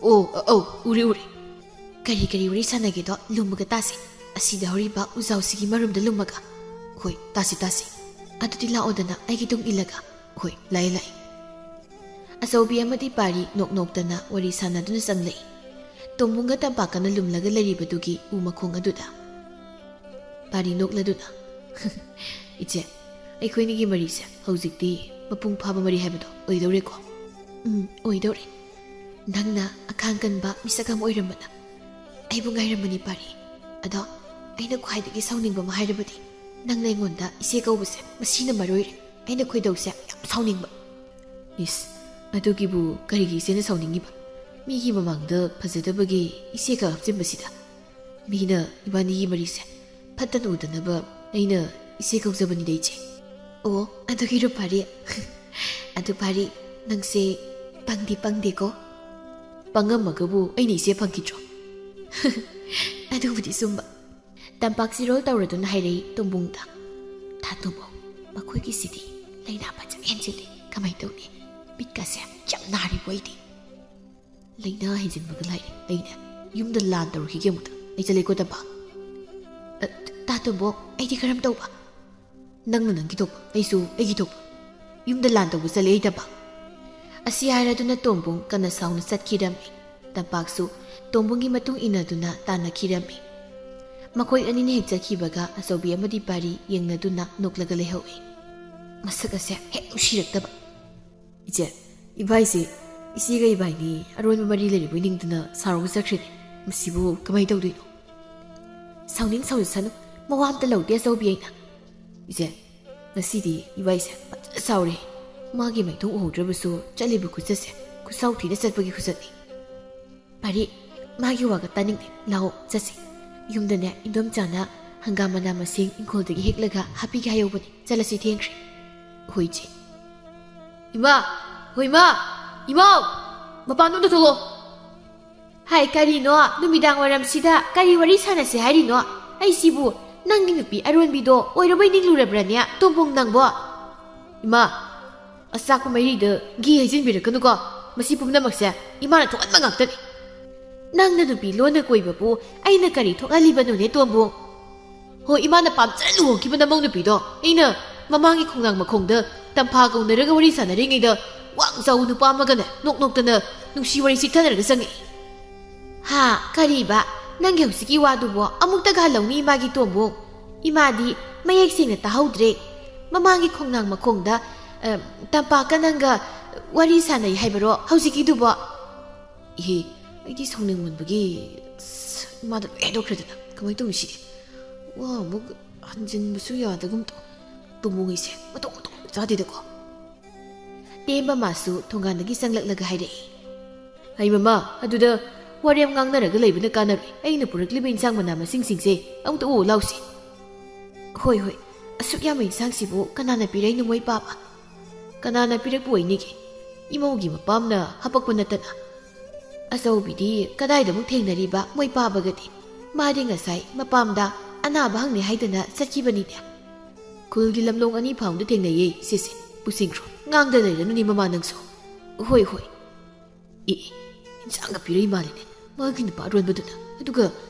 ꯑꯧ ꯎꯔꯦ ꯀꯔꯤ ꯋꯥꯔꯤ ꯁꯥꯟꯅꯒꯦꯗꯣ ꯂꯨꯝꯃꯒ ꯇꯥꯁꯤ ꯑꯁꯤꯗ ꯍꯧꯔꯤꯕ ꯎꯖꯥꯎꯁꯤꯒꯤ ꯃꯔꯨꯝꯗ ꯂꯨꯝꯃꯒ ꯍꯣꯏ ꯇꯥꯁꯤ ꯑꯗꯨꯗꯤ ꯂꯥꯛꯑꯣꯗꯅ ꯑꯩꯒꯤ ꯇꯨꯡ ꯏꯜꯂꯒ ꯍꯣꯏ ꯂꯥꯛꯑꯦ ꯑꯆꯧꯕꯤ ꯑꯃꯗꯤ ꯄꯥꯔꯤ ꯅꯣꯛꯅꯣꯛꯇꯅ ꯋꯥꯔꯤ ꯁꯥꯟꯅꯗꯨꯅ ꯆꯪꯂꯛꯏ ꯇꯣꯝꯕꯨꯡꯒ ꯇꯝꯄꯥꯛꯀꯅ ꯂꯨꯝꯂꯒ ꯂꯩꯔꯤꯕꯗꯨꯒꯤ ꯎ ꯃꯈꯣꯡ ꯑꯗꯨꯗ ꯄꯥꯔꯤ ꯅꯣꯛꯂꯗꯨꯅ ꯏꯆꯦ ꯑꯩꯈꯣꯏꯅꯤꯒꯤ ꯃꯔꯤꯁꯦ ꯍꯧꯖꯤꯛꯇꯤ ꯃꯄꯨꯡ ꯐꯥꯕ ꯃꯔꯤ ꯍꯥꯏꯕꯗꯣ ꯑꯣꯏꯗꯧꯔꯦꯀꯣ ꯑꯣꯏꯗꯧꯔꯦ ꯅꯪꯅ ꯑꯈꯥꯡ ꯀꯟꯕ ꯃꯤꯁꯛ ꯑꯃ ꯑꯣꯏꯔꯝꯕꯅ ꯑꯩꯕꯨ ꯉꯥꯏꯔꯝꯕꯅꯤ ꯄꯥꯔꯤ ꯑꯗꯣ ꯑꯩꯅ ꯈ꯭ꯋꯥꯏꯗꯒꯤ ꯁꯥꯎꯅꯤꯡꯕ ꯑꯃ ꯍꯥꯏꯔꯕꯗꯤ ꯅꯪꯅ ꯑꯩꯉꯣꯟꯗ ꯏꯆꯦ ꯀꯧꯕꯁꯦ ꯃꯁꯤꯅ ꯃꯔꯣꯏꯔꯦ ꯑꯩꯅ ꯈꯣꯏꯗꯧꯁꯦ ꯌꯥꯝ ꯁꯥꯎꯅꯤꯡꯕ ꯏꯁ ꯑꯗꯨꯒꯤꯕꯨ ꯀꯔꯤꯒꯤ ꯏꯆꯦꯅ ꯁꯥꯎꯅꯤꯡꯉꯤꯕ ꯃꯤꯒꯤ ꯃꯃꯥꯡꯗ ꯐꯖꯗꯕꯒꯤ ꯏꯆꯦꯒ ꯍꯥꯞꯆꯤꯟꯕꯁꯤꯗ ꯃꯤꯅ ꯏꯕꯥꯅꯤꯒꯤ ꯃꯔꯤꯁꯦ ꯐꯠꯇꯅ ꯎꯗꯅꯕ ꯑꯩꯅ ꯏꯆꯦ ꯀꯧꯖꯕꯅꯤꯗ ꯏꯆꯦ ꯑꯣ ꯑꯗꯨꯒꯤꯔꯣ ꯄꯥꯔꯤ ꯑꯗꯨ ꯄꯥꯔꯤ ꯅꯪꯁꯦ ꯄꯪꯗꯦꯀꯣ ꯄꯪꯉꯝꯃꯒꯕꯨ ꯑꯩꯅ ꯏꯆꯦ ꯐꯪꯈꯤꯗ꯭ꯔꯣ ꯑꯗꯨꯕꯨꯗꯤ ꯆꯨꯝꯕ ꯇꯝꯄꯥꯛ ꯆꯤꯔꯣꯜ ꯇꯧꯔꯗꯨꯅ ꯍꯥꯏꯔꯛꯏ ꯇꯣꯝꯕꯨꯡꯗ ꯇꯥꯇꯨꯝꯕꯣ ꯃꯈꯣꯏꯒꯤꯁꯤꯗꯤ ꯂꯩꯅꯥ ꯐꯖꯅ ꯍꯦꯟꯖꯤꯜꯂꯤ ꯀꯃꯥꯏꯅ ꯇꯧꯅꯤ ꯕꯤꯠꯀꯁꯦ ꯌꯥꯝ ꯅꯥꯔꯤꯕ ꯑꯩꯗꯤ ꯂꯩꯅꯥ ꯍꯦꯟꯖꯤꯟꯕꯒ ꯂꯥꯏꯔꯤ ꯑꯩꯅ ꯌꯨꯝꯗ ꯂꯥꯟ ꯇꯧꯔꯨꯈꯤꯒꯦ ꯑꯃꯨꯛꯇ ꯑꯩ ꯆꯠꯂꯦꯀꯣ ꯇꯝꯄꯥꯛ ꯇꯥꯇꯨꯝꯕꯣ ꯑꯩꯗꯤ ꯀꯔꯝ ꯇꯧꯕ ꯅꯪꯅ ꯅꯪꯒꯤ ꯊꯣꯛꯄ ꯑꯩꯁꯨ ꯑꯩꯒꯤ ꯊꯣꯛꯄ ꯌꯨꯝꯗ ꯂꯥꯟ ꯇꯧꯕ ꯆꯠꯂꯦ ꯑꯩ ꯇꯝꯄꯥꯛ ꯑꯁꯤ ꯍꯥꯏꯔꯗꯨꯅ ꯇꯣꯝꯕꯨꯡ ꯀꯟꯅ ꯁꯥꯎꯅ ꯆꯠꯈꯤꯔꯝꯃꯤ ꯇꯝꯄꯥꯛꯁꯨ ꯇꯣꯝꯕꯨꯡꯒꯤ ꯃꯇꯨꯡ ꯏꯟꯅꯗꯨꯅ ꯇꯥꯟꯅꯈꯤꯔꯝꯃꯤ ꯃꯈꯣꯏ ꯑꯅꯤꯅ ꯍꯦꯛ ꯆꯠꯈꯤꯕꯒ ꯑꯆꯧꯕꯤ ꯑꯃꯗꯤ ꯄꯥꯔꯤ ꯌꯦꯡꯅꯗꯨꯅ ꯅꯣꯛꯂꯒ ꯂꯩꯍꯧꯏ ꯃꯁꯛ ꯑꯁꯦ ꯍꯦꯛ ꯅꯨꯡꯁꯤꯔꯛꯇꯕ ꯏꯆꯦ ꯏꯕꯥꯏꯁꯦ ꯏꯆꯦꯒ ꯏꯕꯥꯏꯅꯤ ꯑꯔꯣꯟꯕ ꯃꯔꯤ ꯂꯩꯔꯤꯕꯣꯏ ꯅꯤꯡꯗꯨꯅ ꯁꯥꯎꯔꯒ ꯆꯠꯈ꯭ꯔꯦꯅꯦ ꯃꯁꯤꯕꯨ ꯀꯃꯥꯏꯅ ꯇꯧꯗꯣꯏꯅꯣ ꯁꯥꯎꯖꯁꯅꯨ ꯃꯋꯥ ꯑꯝꯇ ꯂꯧꯗꯦ ꯑꯆꯧꯕꯤ ꯑꯩꯅ ꯏꯆꯦ ꯉꯁꯤꯗꯤ ꯏꯕꯥꯏꯁꯦ ꯐꯖꯅ ꯁꯥꯎꯔꯦ ꯃꯥꯒꯤ ꯃꯥꯏꯊꯣꯡ ꯎꯍꯧꯗ꯭ꯔꯕꯁꯨ ꯆꯠꯂꯤꯕ ꯈꯨꯆꯠꯁꯦ ꯈꯨꯠꯁꯥꯎ ꯊꯤꯅ ꯆꯠꯄꯒꯤ ꯈꯨꯆꯠꯅꯤ ꯄꯥꯔꯤ ꯃꯥꯒꯤ ꯋꯥꯒ ꯇꯥꯅꯤꯡꯗꯦ ꯂꯥꯛꯑꯣ ꯆꯠꯁꯤ ꯌꯨꯝꯗꯅꯦ ꯏꯟꯗꯣꯝꯆꯥꯅ ꯍꯪꯒꯥꯝ ꯃꯅꯥ ꯃꯁꯤꯡ ꯏꯪꯈꯣꯜꯗꯒꯤ ꯍꯦꯛꯂꯒ ꯍꯥꯞꯄꯤꯒꯦ ꯍꯥꯏꯍꯧꯕꯅꯤ ꯆꯠꯂꯁꯤ ꯊꯦꯡꯈ꯭ꯔꯦ ꯍꯣꯏ ꯏꯆꯦ ꯏꯃꯥꯎ ꯃꯄꯥꯟꯗ ꯊꯣꯛꯂꯛꯑꯣ ꯍꯥꯏ ꯀꯔꯤꯅꯣ ꯅꯨꯃꯤꯗꯥꯡ ꯋꯥꯏꯔꯝꯁꯤꯗ ꯀꯔꯤ ꯋꯥꯔꯤ ꯁꯥꯟꯅꯁꯦ ꯍꯥꯏꯔꯤꯅꯣ ꯑꯩꯁꯤꯕꯨ ꯅꯪꯒꯤ ꯅꯨꯄꯤ ꯑꯔꯣꯟꯕꯤꯗꯣ ꯑꯣꯏꯔꯕꯩ ꯅꯤꯡꯂꯨꯔꯕ꯭ꯔꯅꯦ ꯇꯣꯝꯕꯨꯡ ꯅꯪꯕꯣ ꯏꯃꯥ ꯑꯆꯥꯛꯄ ꯃꯩꯔꯤꯗ ꯘꯤ ꯍꯩꯖꯤꯟꯕꯤꯔꯛꯀꯅꯨꯀꯣ ꯃꯁꯤ ꯄꯨꯝꯅꯃꯛꯁꯦ ꯏꯃꯥꯅ ꯊꯣꯛꯍꯟꯕ ꯉꯥꯛꯇꯅꯤ ꯅꯪꯅ ꯅꯨꯄꯤ ꯂꯣꯟꯅ ꯀꯣꯏꯕꯕꯨ ꯑꯩꯅ ꯀꯔꯤ ꯊꯣꯛꯍꯜꯂꯤꯕꯅꯣꯅꯦ ꯇꯣꯝꯕꯨꯡ ꯍꯣꯏ ꯏꯃꯥꯅ ꯄꯥꯝꯖꯅ ꯂꯨꯍꯣꯡꯈꯤꯕ ꯅꯃꯧ ꯅꯨꯄꯤꯗꯣ ꯑꯩꯅ ꯃꯃꯥꯡꯒꯤ ꯈꯣꯡꯅꯥꯡ ꯃꯈꯣꯡꯗ ꯇꯝꯐꯥ ꯀꯧꯅꯔꯒ ꯋꯥꯔꯤ ꯁꯥꯟꯅꯔꯤꯉꯩꯗ ꯋꯥꯡ ꯆꯥꯎ ꯅꯨꯄꯥ ꯑꯃꯒꯅꯦ ꯅꯣꯛꯅꯣꯛꯇꯅ ꯅꯨꯡꯁꯤ ꯋꯥꯔꯤ ꯆꯤꯛꯊꯅꯔꯒ ꯆꯪꯉꯛꯏ ꯍꯥ ꯀꯔꯤꯕ ꯅꯪꯒꯤ ꯍꯧꯖꯤꯛꯀꯤ ꯋꯥꯗꯨꯕꯣ ꯑꯃꯨꯛꯇꯒ ꯍꯜꯂꯧꯅꯤ ꯏꯃꯥꯒꯤ ꯇꯣꯝꯕꯨꯡ ꯏꯃꯥꯗꯤ ꯃꯌꯦꯛ ꯁꯦꯡꯅ ꯇꯥꯍꯧꯗ꯭ꯔꯦ ꯃꯃꯥꯡꯒꯤ ꯈꯣꯡꯅꯥꯡ ꯃꯈꯣꯡꯗ ꯇꯝꯄꯥꯛꯀ ꯅꯪꯒ ꯋꯥꯔꯤ ꯁꯥꯟꯅꯩ ꯍꯥꯏꯕꯔꯣ ꯍꯧꯖꯤꯛꯀꯤꯗꯨꯕꯣ ꯏꯍꯦ ꯑꯩꯗꯤ ꯁꯥꯎꯅꯤꯡꯃꯟꯕꯒꯤ ꯏꯃꯥꯗ ꯂꯣꯏ ꯍꯥꯏꯗꯣꯛꯈ꯭ꯔꯦꯗꯅ ꯀꯃꯥꯏꯅ ꯇꯧꯅꯤ ꯁꯤꯗꯤ ꯋꯥ ꯑꯃꯨꯛ ꯍꯟꯖꯤꯟꯕꯁꯨ ꯌꯥꯗꯒꯨꯝ ꯇꯧ ꯇꯣꯝꯕꯨꯡꯉꯩꯁꯦ ꯃꯇꯣꯛ ꯆꯥꯗꯦꯗꯀꯣ ꯇꯦꯝꯕ ꯃꯥꯁꯨ ꯊꯣꯡꯒꯥꯟꯗꯒꯤ ꯆꯪꯂꯛꯂꯒ ꯍꯥꯏꯔꯛꯏ ꯑꯩ ꯃꯃꯥ ꯑꯗꯨꯗ ꯋꯥꯔꯦꯝ ꯉꯥꯡꯅꯔꯒ ꯂꯩꯕꯅ ꯀꯥꯟꯅꯔꯣꯏ ꯑꯩꯅ ꯄꯨꯔꯛꯂꯤꯕ ꯏꯟꯁꯥꯡ ꯃꯅꯥ ꯃꯁꯤꯡꯁꯤꯡꯁꯦ ꯑꯃꯨꯛꯇ ꯎ ꯂꯥꯎꯁꯤ ꯍꯣꯏ ꯑꯁꯨꯛ ꯌꯥꯝꯕ ꯏꯟꯁꯥꯡꯁꯤꯕꯨ ꯀꯅꯥꯅ ꯄꯤꯔꯛꯏꯅꯣ ꯃꯣꯏ ꯄꯥꯕ ꯀꯅꯥꯅ ꯄꯤꯔꯛꯄ ꯑꯣꯏꯅꯤꯒꯦ ꯏꯃꯧꯒꯤ ꯃꯄꯥꯝꯅ ꯍꯥꯄꯛꯄ ꯅꯠꯇꯅ ꯑꯆꯧꯕꯤꯗꯤ ꯀꯗꯥꯏꯗꯃꯨꯛ ꯊꯦꯡꯅꯔꯤꯕ ꯃꯣꯏ ꯄꯥꯕꯒꯗꯤ ꯃꯥꯗꯤ ꯉꯁꯥꯏ ꯃꯄꯥꯝꯗ ꯑꯅꯥꯕ ꯍꯪꯅꯤ ꯍꯥꯏꯗꯅ ꯆꯠꯈꯤꯕꯅꯤꯅꯦ ꯈꯨꯜꯒꯤ ꯂꯝꯂꯣꯡ ꯑꯅꯤ ꯐꯥꯎꯗ ꯊꯦꯡꯅꯩꯌꯦ ꯁꯤꯁꯦ ꯄꯨꯁꯤꯡꯈ꯭ꯔꯣ ꯉꯥꯡꯗ ꯂꯩꯔꯅꯨꯅꯤ ꯃꯃꯥ ꯅꯪꯁꯨ ꯍꯣꯏ ꯏꯟꯁꯥꯡꯒ ꯄꯤꯔꯛꯏ ꯃꯥꯜꯂꯤꯅꯦ ꯃꯥꯒꯤ ꯅꯨꯄꯥ ꯑꯔꯣꯟꯕꯗꯨꯅ ꯑꯗꯨꯒ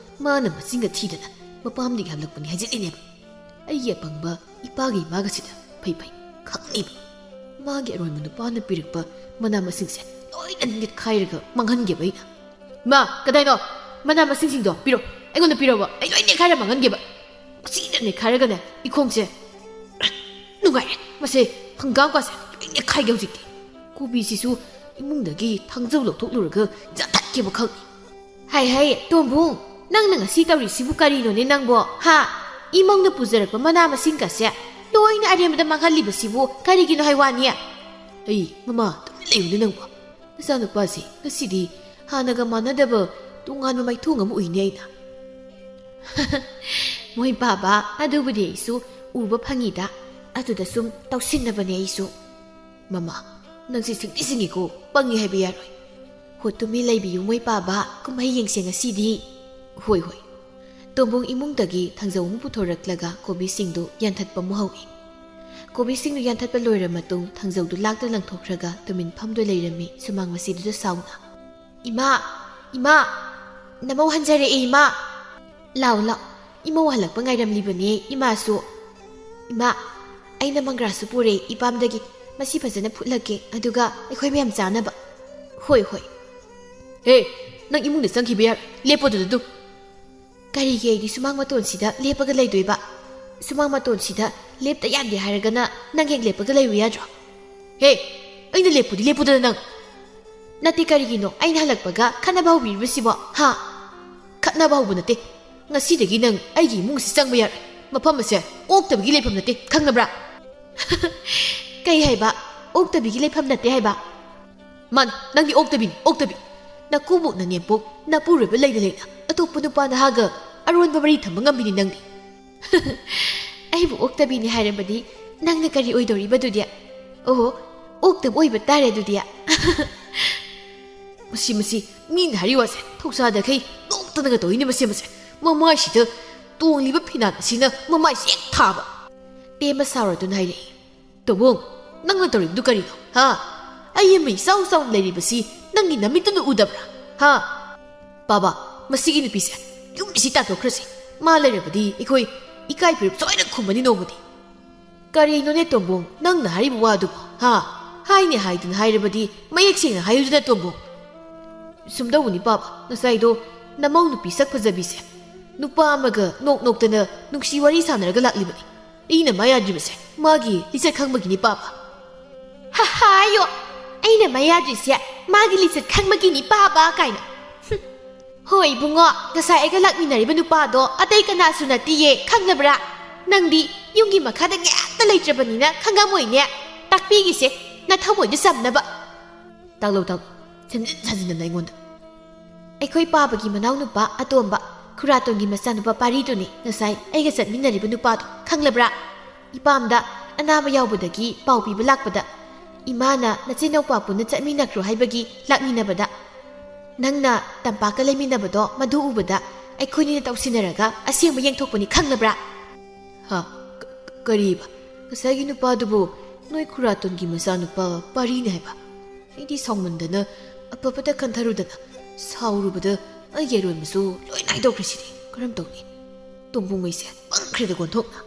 ꯃꯥꯅ ꯃꯆꯤꯟꯒ ꯊꯤꯗꯅ ꯃꯄꯥꯝꯗꯒꯤ ꯍꯜꯂꯛꯄꯅꯤ ꯍꯥꯏꯖꯤꯜꯂꯤꯅꯦꯕ ꯑꯩꯒꯤ ꯑꯄꯪꯕ ꯏꯄꯥꯒ ꯏꯃꯥꯒꯁꯤꯗ ꯐꯩ ꯈꯪꯅꯤꯕ ꯃꯥꯒꯤ ꯑꯔꯣꯟꯕ ꯅꯨꯄꯥꯅ ꯄꯤꯔꯛꯄ ꯃꯅꯥ ꯃꯁꯤꯡꯁꯦ ꯂꯣꯏꯅ ꯅꯤꯠꯈꯥꯏꯔꯒ ꯃꯥꯡꯍꯟꯒꯦꯕ ꯑꯩꯅ ꯏꯃꯥ ꯀꯗꯥꯏꯅꯣ ꯃꯅꯥ ꯃꯁꯤꯡꯁꯤꯡꯗꯣ ꯄꯤꯔꯣ ꯑꯩꯉꯣꯟꯗ ꯄꯤꯔꯣꯕ ꯑꯩ ꯂꯣꯏ ꯅꯦꯠꯈꯥꯏꯔ ꯃꯥꯡꯍꯟꯒꯦꯕ ꯃꯁꯤꯗ ꯅꯦꯠꯈꯥꯏꯔꯒꯅꯦ ꯏꯈꯣꯡꯁꯦ ꯅꯨꯡꯉꯥꯏꯔꯦ ꯃꯁꯦ ꯍꯪꯒꯥꯝꯀꯥꯁꯦ ꯂꯣꯏ ꯅꯦꯠꯈꯥꯏꯒꯦ ꯍꯧꯖꯤꯛꯇꯤ ꯀꯣꯕꯤꯁꯤꯁꯨ ꯏꯃꯨꯡꯗꯒꯤ ꯊꯥꯡꯖꯧ ꯂꯧꯊꯣꯛꯂꯨꯔꯒ ꯖꯥꯊꯠꯀꯦꯕ ꯈꯪꯅꯤ ꯍꯥꯏ ꯇꯣꯝꯕꯨꯡ ꯅꯪꯅ ꯉꯁꯤ ꯇꯧꯔꯤꯁꯤꯕꯨ ꯀꯔꯤꯅꯣꯅꯦ ꯅꯪꯕꯣ ꯍꯥ ꯏꯃꯧꯅ ꯄꯨꯖꯔꯛꯄ ꯃꯅꯥ ꯃꯁꯤꯡꯒꯁꯦ ꯂꯣꯏꯅ ꯑꯔꯦꯝꯕꯗ ꯃꯥꯡꯍꯜꯂꯤꯕꯁꯤꯕꯨ ꯀꯔꯤꯒꯤꯅꯣ ꯍꯥꯏꯋꯥꯅꯤ ꯑꯩ ꯃꯃꯥ ꯇꯨꯃꯤꯟ ꯂꯩꯌꯨꯅꯦ ꯅꯪꯕꯣ ꯅꯆꯥꯅꯨꯄꯥꯁꯤ ꯉꯁꯤꯗꯤ ꯍꯥꯟꯅꯒ ꯃꯥꯟꯅꯗꯕ ꯇꯣꯉꯥꯟꯕ ꯃꯥꯏꯊꯣꯡ ꯑꯃ ꯎꯏꯅꯦ ꯑꯩꯅ ꯃꯣꯏ ꯕꯥꯕꯥ ꯑꯗꯨꯕꯨꯗꯤ ꯑꯩꯁꯨ ꯎꯕ ꯐꯪꯉꯤꯗ ꯑꯗꯨꯗ ꯁꯨꯝ ꯇꯧꯁꯤꯟꯅꯕꯅꯦ ꯑꯩꯁꯨ ꯃꯃꯥ ꯅꯪꯁꯤ ꯁꯤꯡꯗꯤ ꯁꯤꯡꯉꯤꯀꯣ ꯄꯪꯉꯤ ꯍꯥꯏꯕ ꯌꯥꯔꯣꯏ ꯍꯣ ꯇꯨꯃꯤ ꯂꯩꯕꯤꯌꯨ ꯃꯣꯏ ꯄꯥꯕ ꯀꯨꯝꯍꯩ ꯌꯦꯡꯁꯦ ꯉꯁꯤꯗꯤ
ꯍꯣꯏ ꯍꯣꯏ ꯇꯣꯝꯕꯣꯡ ꯏꯃꯨꯡꯗꯒꯤ ꯊꯥꯡꯖꯧ ꯑꯃ ꯄꯨꯊꯣꯔꯛꯂꯒ ꯀꯣꯕꯤꯁꯤꯡꯗꯨ ꯌꯥꯟꯊꯠꯄ ꯑꯃꯨꯛ ꯍꯧꯏ ꯀꯣꯕꯤꯁꯤꯡꯗꯨ ꯌꯥꯟꯊꯠꯄ ꯂꯣꯏꯔ ꯃꯇꯨꯡ ꯊꯥꯡꯖꯧꯗꯨ ꯂꯥꯛꯇ ꯂꯪꯊꯣꯛꯈ꯭ꯔꯒ ꯇꯨꯃꯤꯟ ꯐꯝꯗꯨ ꯂꯩꯔꯝꯃꯤ ꯁꯨꯃꯥꯡ ꯃꯁꯤꯗꯨꯗ ꯁꯥꯎꯅ
ꯏꯃꯥ ꯅꯃꯧ ꯍꯟꯖꯔꯛꯑꯦ ꯏꯃꯥ ꯂꯥꯎ ꯏꯃꯧ ꯍꯜꯂꯛꯄ ꯉꯥꯏꯔꯝꯂꯤꯕꯅꯦ ꯏꯃꯥꯁꯨ ꯏꯃꯥ ꯑꯩꯅ ꯃꯪꯒ꯭ꯔꯥꯁꯨ ꯄꯨꯔꯦ ꯏꯄꯥꯝꯗꯒꯤ ꯃꯁꯤ ꯐꯖꯅ ꯐꯨꯠꯂꯒꯦ ꯑꯗꯨꯒ ꯑꯩꯈꯣꯏ ꯃꯌꯥꯝ ꯆꯥꯅꯕ
ꯍꯣꯏ ꯍꯦ ꯅꯪ ꯏꯃꯨꯡꯗ ꯆꯪꯈꯤꯕ ꯌꯥꯔꯣꯏ ꯂꯦꯞꯄꯣꯗꯨꯗ ꯑꯗꯨꯝ
ꯀꯔꯤꯒꯤ ꯑꯩꯗꯤ ꯁꯨꯃꯥꯡ ꯃꯇꯣꯟꯁꯤꯗ ꯂꯦꯞꯄꯒ ꯂꯩꯗꯣꯏꯕ ꯁꯨꯃꯥꯡ ꯃꯇꯣꯟꯁꯤꯗ ꯂꯦꯞꯇ ꯌꯥꯗꯦ ꯍꯥꯏꯔꯒꯅ ꯅꯪ ꯍꯦꯛ ꯂꯦꯞꯄꯒ ꯂꯩꯌꯨ ꯌꯥꯗ꯭ꯔꯣ
ꯍꯦ ꯑꯩꯅ ꯂꯦꯞꯄꯨꯗꯤ ꯂꯦꯞꯄꯨꯗꯅ ꯅꯪ
ꯅꯠꯇꯦ ꯀꯔꯤꯒꯤꯅꯣ ꯑꯩꯅ ꯍꯜꯂꯛꯄꯒ ꯈꯠꯅꯕ ꯍꯧꯕꯤꯔꯤꯕꯁꯤꯕꯣ
ꯈꯠꯅꯕ ꯍꯧꯕ ꯅꯠꯇꯦ ꯉꯁꯤꯗꯒꯤ ꯅꯪ ꯑꯩꯒꯤ ꯏꯃꯨꯡꯁꯤ ꯆꯪꯕ ꯌꯥꯔꯣꯏ ꯃꯐꯝ ꯑꯁꯦ ꯑꯣꯛꯇꯕꯒꯤ ꯂꯩꯐꯝ ꯅꯠꯇꯦ ꯈꯪꯅꯕ꯭ꯔꯥ
ꯀꯩ ꯍꯥꯏꯕ ꯑꯣꯛꯇꯕꯤꯒꯤ ꯂꯩꯐꯝ ꯅꯠꯇꯦ ꯍꯥꯏꯕ
ꯃꯥꯅꯤ ꯅꯪꯗꯤ ꯑꯣꯛꯇꯕꯤꯅꯤ ꯑꯣꯛꯇꯕꯤ ꯅꯀꯨꯕꯣꯛ ꯅꯅꯦꯝꯄꯣꯛ ꯅꯄꯨꯔꯣꯏꯕ ꯂꯩꯅ ꯑꯇꯣꯞꯄ ꯅꯨꯄꯥ ꯅꯍꯥꯒ ꯑꯔꯣꯟꯕ ꯃꯔꯤ ꯊꯝꯕ ꯉꯝꯃꯤꯅꯤ ꯅꯪꯗꯤ
ꯑꯩꯕꯨ ꯑꯣꯛꯇꯕꯤꯅꯤ ꯍꯥꯏꯔꯕꯗꯤ ꯅꯪꯅ ꯀꯔꯤ ꯑꯣꯏꯗꯧꯔꯤꯕꯗꯨꯗꯤ ꯑꯣꯍꯣ ꯑꯣꯛꯇꯕ ꯑꯣꯏꯕ ꯇꯥꯔꯦ ꯑꯗꯨꯗꯤ
ꯃꯁꯤ ꯃꯤꯅ ꯍꯥꯏꯔꯤ ꯋꯥꯁꯦ ꯊꯧꯁꯥꯗꯈꯩ ꯅꯣꯛꯇꯅꯒ ꯇꯧꯏꯅꯦ ꯃꯁꯦ ꯃꯃꯥꯏꯁꯤꯗ ꯇꯣꯡꯂꯤꯕ ꯐꯤꯅꯥꯠ ꯑꯁꯤꯅ ꯃꯃꯥꯏꯁꯤ ꯍꯦꯛ ꯊꯥꯕ ꯇꯦꯝꯕ ꯁꯥꯎꯔꯗꯨꯅ ꯍꯥꯏꯔꯛꯏ ꯇꯣꯕꯣꯡ ꯅꯪꯅ ꯇꯧꯔꯤꯕꯗꯨ ꯀꯔꯤꯅꯣ ꯑꯩ ꯑꯃ ꯏꯆꯥꯎ ꯆꯥꯎꯅ ꯂꯩꯔꯤꯕꯁꯤ ꯅꯪꯒꯤ ꯅꯃꯤꯠꯇꯨꯅ ꯎꯗꯕ꯭ꯔꯥ ꯕꯥꯕꯥ ꯃꯁꯤꯒꯤ ꯅꯨꯄꯤꯁꯦ ꯌꯨꯝꯁꯤ ꯇꯥꯟꯊꯣꯛꯈ꯭ꯔꯁꯤ ꯃꯥ ꯂꯩꯔꯕꯗꯤ ꯑꯩꯈꯣꯏ ꯏꯀꯥꯏ ꯐꯤꯔꯨꯞ ꯁꯣꯏꯅ ꯈꯨꯝꯕꯅꯤ ꯅꯣꯡꯃꯗꯤ ꯀꯔꯤꯅꯣꯅꯦ ꯇꯣꯝꯕꯣꯡ ꯅꯪꯅ ꯍꯥꯏꯔꯤꯕ ꯋꯥꯗꯨꯕꯨ ꯍꯥꯏꯅꯦ ꯍꯥꯏꯗꯨꯅ ꯍꯥꯏꯔꯕꯗꯤ ꯃꯌꯦꯛ ꯁꯦꯡꯅ ꯍꯥꯏꯌꯨꯗꯅ ꯇꯣꯝꯕꯣꯡ ꯁꯨꯝꯗꯧꯕꯅꯤ ꯕꯥꯕꯥ ꯉꯁꯥꯏꯗꯣ ꯅꯃꯧ ꯅꯨꯄꯤ ꯁꯛ ꯐꯖꯕꯤꯁꯦ ꯅꯨꯄꯥ ꯑꯃꯒ ꯅꯣꯛꯇꯅ ꯅꯨꯡꯁꯤ ꯋꯥꯔꯤ ꯁꯥꯟꯅꯔꯒ ꯂꯥꯛꯂꯤꯕꯅꯤ ꯑꯩꯅ ꯃꯥ ꯌꯥꯗ꯭ꯔꯤꯕꯁꯦ ꯃꯥꯒꯤ ꯂꯤꯆꯠ ꯈꯪꯕꯒꯤꯅꯤ ꯕꯥꯕꯥ
ꯍꯥꯏꯌꯣ ꯑꯩꯅ ꯃꯌꯥꯗ꯭ꯔꯤꯁꯦ ꯃꯥꯒꯤ ꯂꯤꯆꯠ ꯈꯪꯕꯒꯤꯅꯤ ꯕꯥꯕꯥ ꯀꯥꯏꯅ ꯍꯣꯏ ꯏꯕꯨꯡꯉꯣ ꯉꯁꯥꯏ ꯑꯩꯒ ꯂꯥꯛꯃꯤꯟꯅꯔꯤꯕ ꯅꯨꯄꯥꯗꯣ ꯑꯇꯩ ꯀꯅꯥꯁꯨ ꯅꯠꯇꯤꯌꯦ ꯈꯪꯅꯕ꯭ꯔꯥ ꯅꯪꯗꯤ ꯌꯨꯝꯒꯤ ꯃꯈꯥꯗ ꯉꯦꯛꯇ ꯂꯩꯇ꯭ꯔꯕꯅꯤꯅ ꯈꯪꯉꯝꯃꯣꯏꯅꯦ ꯇꯥꯛꯄꯤꯒꯤꯁꯦ ꯅꯊꯃꯣꯏꯗ ꯆꯝꯅꯕ
ꯇꯥꯛꯂꯧ ꯁꯟꯖꯤꯟ ꯁꯟꯖꯤꯟꯗꯅ ꯑꯩꯉꯣꯟꯗ
ꯑꯩꯈꯣꯏ ꯄꯥꯕꯒꯤ ꯃꯅꯥꯎꯅꯨꯄꯥ ꯑꯇꯣꯝꯕ ꯈꯨꯔꯥꯇꯣꯟꯒꯤ ꯃꯆꯥꯅꯨꯄꯥ ꯄꯥꯔꯤꯗꯨꯅꯤ ꯉꯁꯥꯏ ꯑꯩꯒ ꯆꯠꯃꯤꯟꯅꯔꯤꯕ ꯅꯨꯄꯥꯗꯣ ꯈꯪꯂꯕ꯭ꯔꯥ ꯏꯄꯥꯝꯗ ꯑꯅꯥꯕ ꯌꯥꯎꯕꯗꯒꯤ ꯄꯥꯎ ꯄꯤꯕ ꯂꯥꯛꯄꯗ ꯏꯃꯥꯅ ꯅꯆꯤꯟꯅꯥꯎꯄꯥ ꯄꯨꯟꯅ ꯆꯠꯃꯤꯟꯅꯈ꯭ꯔꯣ ꯍꯥꯏꯕꯒꯤ ꯂꯥꯛꯃꯤꯟꯅꯕꯗ ꯅꯪꯅ ꯇꯝꯄꯥꯛꯀ ꯂꯩꯃꯤꯟꯅꯕꯗꯣ ꯃꯗꯨ ꯎꯕꯗ ꯑꯩꯈꯣꯏꯅꯤꯅ ꯇꯧꯁꯤꯟꯅꯔꯒ ꯑꯁꯦꯡꯕ ꯌꯦꯡꯊꯣꯛꯄꯅꯤ ꯈꯪꯂꯕ꯭ꯔꯥ
ꯀꯔꯤꯕ ꯉꯁꯥꯏꯒꯤ ꯅꯨꯄꯥꯗꯨꯕꯨ ꯅꯣꯏ ꯈꯨꯔꯥꯇꯣꯟꯒꯤ ꯃꯆꯥꯅꯨꯄꯥ ꯄꯥꯔꯤꯅꯤ ꯍꯥꯏꯕ ꯑꯩꯗꯤ ꯁꯥꯎꯃꯟꯗꯅ ꯑꯐꯕꯗ ꯈꯟꯊꯔꯨꯗꯅ ꯁꯥꯎꯔꯨꯕꯗ ꯑꯩꯒꯤ ꯑꯔꯣꯟꯕꯁꯨ ꯂꯣꯏꯅ ꯍꯥꯏꯗꯣꯛꯈ꯭ꯔꯁꯤꯗꯤ ꯀꯔꯝ ꯇꯧꯅꯤ ꯇꯣꯡꯕꯨꯡꯉꯩꯁꯦ ꯄꯪꯈ꯭ꯔꯦꯗ ꯀꯣꯟꯊꯣꯛꯅ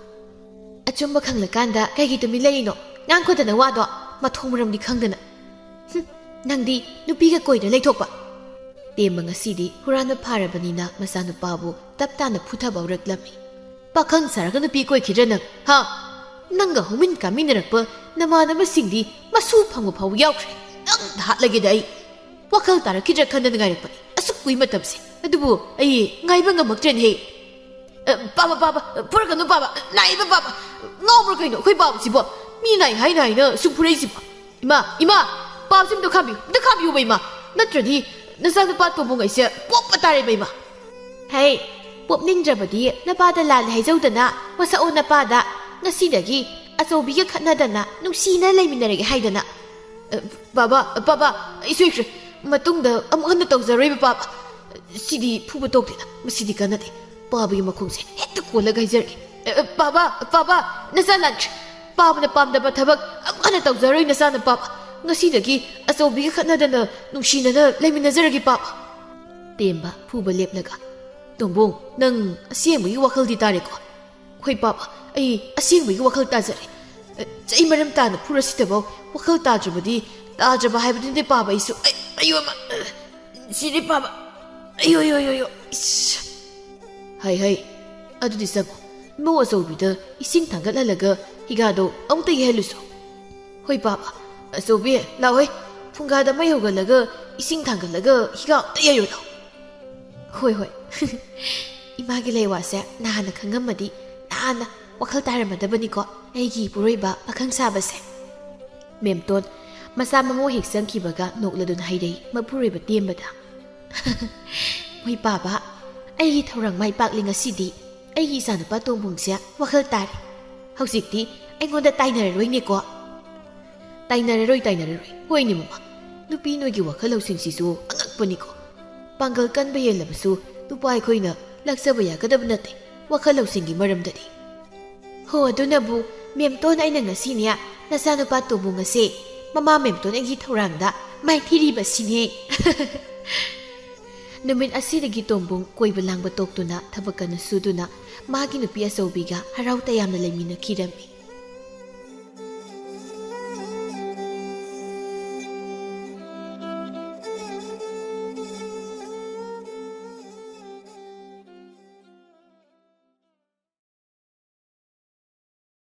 ꯑꯆꯨꯝꯕ ꯈꯪꯂꯀꯥꯟꯗ ꯀꯩꯒꯤ ꯇꯨꯃꯤꯟ ꯂꯩꯔꯤꯅꯣ ꯉꯥꯡꯈꯣꯗꯅ ꯋꯥꯗꯣ ꯃꯊꯣꯡ ꯃꯔꯝꯗꯤ ꯈꯪꯗꯅ ꯅꯪꯗꯤ ꯅꯨꯄꯤꯒ ꯀꯣꯏꯅ ꯂꯩꯊꯣꯛꯄ ꯇꯦꯝꯕ ꯉꯁꯤꯗꯤ ꯍꯨꯔꯥꯟꯕ ꯐꯥꯔꯕꯅꯤꯅ ꯃꯆꯥꯅꯨꯄꯥꯕꯨ ꯇꯞ ꯇꯥꯅ ꯐꯨꯊꯕ ꯍꯧꯔꯛꯂꯝꯃꯤ
ꯄꯥꯈꯪ ꯁꯥꯔꯒ ꯅꯨꯄꯤ ꯀꯣꯏꯈꯤꯗ꯭ꯔꯥ ꯅꯪ ꯅꯪꯒ ꯍꯧꯃꯤꯟ ꯀꯥꯃꯤꯟꯅꯔꯛꯄ ꯅꯃꯥꯟꯅꯕꯁꯤꯡꯗꯤ ꯃꯁꯨ ꯐꯪꯕ ꯐꯥꯎꯕ ꯌꯥꯎꯈ꯭ꯔꯦ ꯅꯪꯗ ꯍꯥꯠꯂꯒꯦꯗ ꯑꯩ ꯋꯥꯈꯜ ꯇꯥꯔꯛꯈꯤꯗ꯭ꯔꯥ ꯈꯟꯗꯅ ꯉꯥꯏꯔꯛꯄꯅꯤ ꯑꯁꯨꯛ ꯀꯨꯏ ꯃꯇꯝꯁꯦ ꯑꯗꯨꯕꯨ ꯑꯩ ꯉꯥꯏꯕ ꯉꯝꯃꯛꯇ꯭ꯔꯦꯅꯦꯍꯦ ꯄꯥꯕ ꯐꯨꯔꯛꯀꯅꯨ ꯄꯥꯕ ꯅꯥꯏꯕ ꯄꯥꯕ ꯉꯥꯎꯕ꯭ꯔꯥ ꯀꯩꯅꯣ ꯑꯩꯈꯣꯏ ꯄꯥꯕꯁꯤꯕꯣ ꯃꯤ ꯅꯥꯏ ꯍꯥꯏꯅ ꯁꯨꯝ ꯐꯨꯔꯛꯏꯁꯤꯕꯣ ꯏꯃꯥ ꯄꯥꯕꯁꯤ ꯑꯝꯇ ꯈꯥꯝꯕꯤꯌꯨꯕ ꯏꯃꯥ ꯅꯠꯇ꯭ꯔꯗꯤ ꯅꯆꯥꯅꯨꯄꯥ ꯇꯣꯡꯕꯨꯡꯉꯩꯁꯦ ꯄꯣꯛꯄ ꯇꯥꯔꯦꯕ ꯏꯃꯥ
ꯍꯩ ꯄꯣꯞꯅꯤꯡꯗ꯭ꯔꯕꯗꯤ ꯅꯄꯥꯗ ꯂꯥꯜꯂꯦ ꯍꯥꯏꯖꯧꯗꯅ ꯋꯥꯁꯛꯑꯣ ꯅꯄꯥꯗ ꯉꯁꯤꯗꯒꯤ ꯑꯆꯧꯕꯤꯒ ꯈꯠꯅꯗꯅ ꯅꯨꯡꯁꯤꯅ ꯂꯩꯃꯤꯟꯅꯔꯒꯦ ꯍꯥꯏꯗꯅ
ꯄꯥꯕ ꯑꯩ ꯁꯣꯏꯈ꯭ꯔꯦ ꯃꯇꯨꯡꯗ ꯑꯃꯨꯛ ꯍꯟꯅ ꯇꯧꯖꯔꯣꯏꯕ ꯄꯥꯕ ꯁꯤꯗꯤ ꯐꯨꯕ ꯇꯣꯛꯇꯦꯅ ꯃꯁꯤꯗꯤ ꯀꯥꯟꯅꯗꯦ ꯄꯥꯕꯒꯤ ꯃꯈꯣꯡꯁꯦ ꯍꯦꯛꯇ ꯀꯣꯜꯂꯒ ꯍꯥꯏꯖꯔꯒꯦ ꯄꯥꯕ ꯅꯆꯥ ꯂꯥꯟꯈ꯭ꯔꯦ ꯄꯥꯕꯅ ꯄꯥꯝꯗꯕ ꯊꯕꯛ ꯑꯃꯨꯛ ꯍꯟꯅ ꯇꯧꯖꯔꯣꯏ ꯅꯆꯥꯅ ꯄꯥꯕ ꯉꯁꯤꯗꯒꯤ ꯑꯆꯧꯕꯤꯒ ꯈꯠꯅꯗꯅ ꯅꯨꯡꯁꯤꯅꯅ ꯂꯩꯃꯤꯟꯅꯖꯔꯒꯦ ꯄꯥꯕ ꯇꯦꯝꯕ ꯐꯨꯕ ꯂꯦꯞꯂꯒ ꯇꯣꯝꯕꯣꯡ ꯅꯪ ꯑꯁꯦꯡꯕꯒꯤ ꯋꯥꯈꯜꯗꯤ ꯇꯥꯔꯦꯀꯣ ꯍꯣꯏ ꯄꯥꯕ ꯑꯩ ꯑꯁꯦꯡꯕꯒꯤ ꯋꯥꯈꯜ ꯇꯥꯖꯔꯦ ꯆꯩ ꯃꯔꯝ ꯇꯥꯅ ꯐꯨꯔꯁꯤꯗꯐꯥꯎ ꯋꯥꯈꯜ ꯇꯥꯗ꯭ꯔꯕ ꯍꯥꯏꯕꯗꯨꯅꯦ ꯄꯥꯕ ꯑꯩꯁꯨ ꯑꯌꯣ ꯑꯃ ꯁꯤꯗꯤ ꯄꯥꯕ ꯑꯌꯣ ꯍꯩ ꯑꯗꯨꯗꯤ ꯆꯪꯉꯣ ꯏꯃꯧ ꯑꯆꯧꯕꯤꯗ ꯏꯁꯤꯡ ꯊꯥꯡꯒꯠꯍꯜꯂꯒ ꯍꯤꯒꯥꯗꯣ ꯑꯃꯨꯛꯇ ꯌꯩꯍꯜꯂꯨꯁꯣ ꯍꯣꯏ ꯄꯥꯕ ꯑꯆꯧꯕꯤ ꯂꯥꯛꯑꯣꯏ ꯐꯨꯡꯒꯥꯗ ꯃꯩ ꯍꯧꯒꯠꯂꯒ ꯏꯁꯤꯡ ꯊꯥꯡꯒꯠꯂꯒ ꯍꯤꯒꯥ ꯑꯃꯨꯛꯇ ꯌꯩꯔꯨ ꯂꯥꯎ
ꯍꯣꯏ ꯏꯃꯥꯒꯤ ꯂꯩꯋꯥꯁꯦ ꯅꯍꯥꯟꯅ ꯈꯪꯉꯝꯃꯗꯤ ꯅꯍꯥꯟꯅ ꯋꯥꯈꯜ ꯇꯥꯔꯝꯃꯗꯕꯅꯤꯀꯣ ꯑꯩꯒꯤ ꯏꯄꯨꯔꯣꯏꯕ ꯄꯥꯈꯪ ꯁꯥꯕꯁꯦ ꯃꯦꯝꯇꯣꯟ ꯃꯆꯥ ꯃꯃꯧ ꯍꯦꯛ ꯆꯪꯈꯤꯕꯒ ꯅꯣꯛꯂꯗꯨꯅ ꯍꯥꯏꯔꯛꯏ ꯃꯄꯨꯔꯣꯏꯕ ꯇꯦꯝꯕꯗ ꯃꯣꯏ ꯄꯥꯕ ꯑꯩꯒꯤ ꯊꯧꯔꯥꯡ ꯃꯥꯏ ꯄꯥꯛꯂꯤ ꯉꯁꯤꯗꯤ ꯑꯩꯒꯤ ꯏꯆꯥꯅꯨꯄꯥ ꯇꯣꯡꯕꯨꯡꯁꯦ ꯋꯥꯈꯜ ꯇꯥꯔꯦ ꯍꯧꯖꯤꯛꯇꯤ ꯑꯩꯉꯣꯟꯗ ꯇꯥꯏꯅꯔꯔꯣꯏꯅꯦꯀꯣ ꯇꯥꯏꯅꯔꯔꯣꯏ ꯍꯣꯏꯅꯦ ꯃꯃꯥ
ꯅꯨꯄꯤ ꯅꯣꯏꯒꯤ ꯋꯥꯈꯜ ꯂꯧꯁꯤꯡꯁꯤꯁꯨ ꯑꯉꯛꯄꯅꯤꯀꯣ ꯄꯥꯡꯒꯜ ꯀꯟꯕ ꯍꯦꯜꯂꯕꯁꯨ ꯅꯨꯄꯥ ꯑꯩꯈꯣꯏꯅ ꯂꯥꯛꯆꯕ ꯌꯥꯒꯗꯕ ꯅꯠꯇꯦ ꯋꯥꯈꯜ ꯂꯧꯁꯤꯡꯒꯤ ꯃꯔꯝꯗꯗꯤ
ꯍꯣ ꯑꯗꯨꯅꯕꯨ ꯃꯦꯝꯇꯣꯟ ꯑꯩꯅ ꯉꯁꯤꯅꯦ ꯅꯆꯥꯅꯨꯄꯥ ꯇꯣꯝꯕꯨꯡ ꯑꯁꯦ ꯃꯃꯥ ꯃꯦꯝꯇꯣꯟ ꯑꯩꯒꯤ ꯊꯧꯔꯥꯡꯗ ꯃꯥꯏꯊꯤꯔꯤꯕꯁꯤꯅꯦ
ꯅꯨꯃꯤꯠ ꯑꯁꯤꯗꯒꯤ ꯇꯣꯝꯕꯨꯡ ꯀꯣꯏꯕ ꯂꯥꯡꯕ ꯇꯣꯛꯇꯨꯅ ꯊꯕꯛ ꯀꯟꯅ ꯁꯨꯗꯨꯅ ꯃꯥꯒꯤ ꯅꯨꯄꯤ ꯑꯆꯧꯕꯤꯒ ꯍꯔꯥꯎ ꯇꯌꯥꯝꯅ ꯂꯩꯃꯤꯟꯅꯈꯤꯔꯝꯃꯤ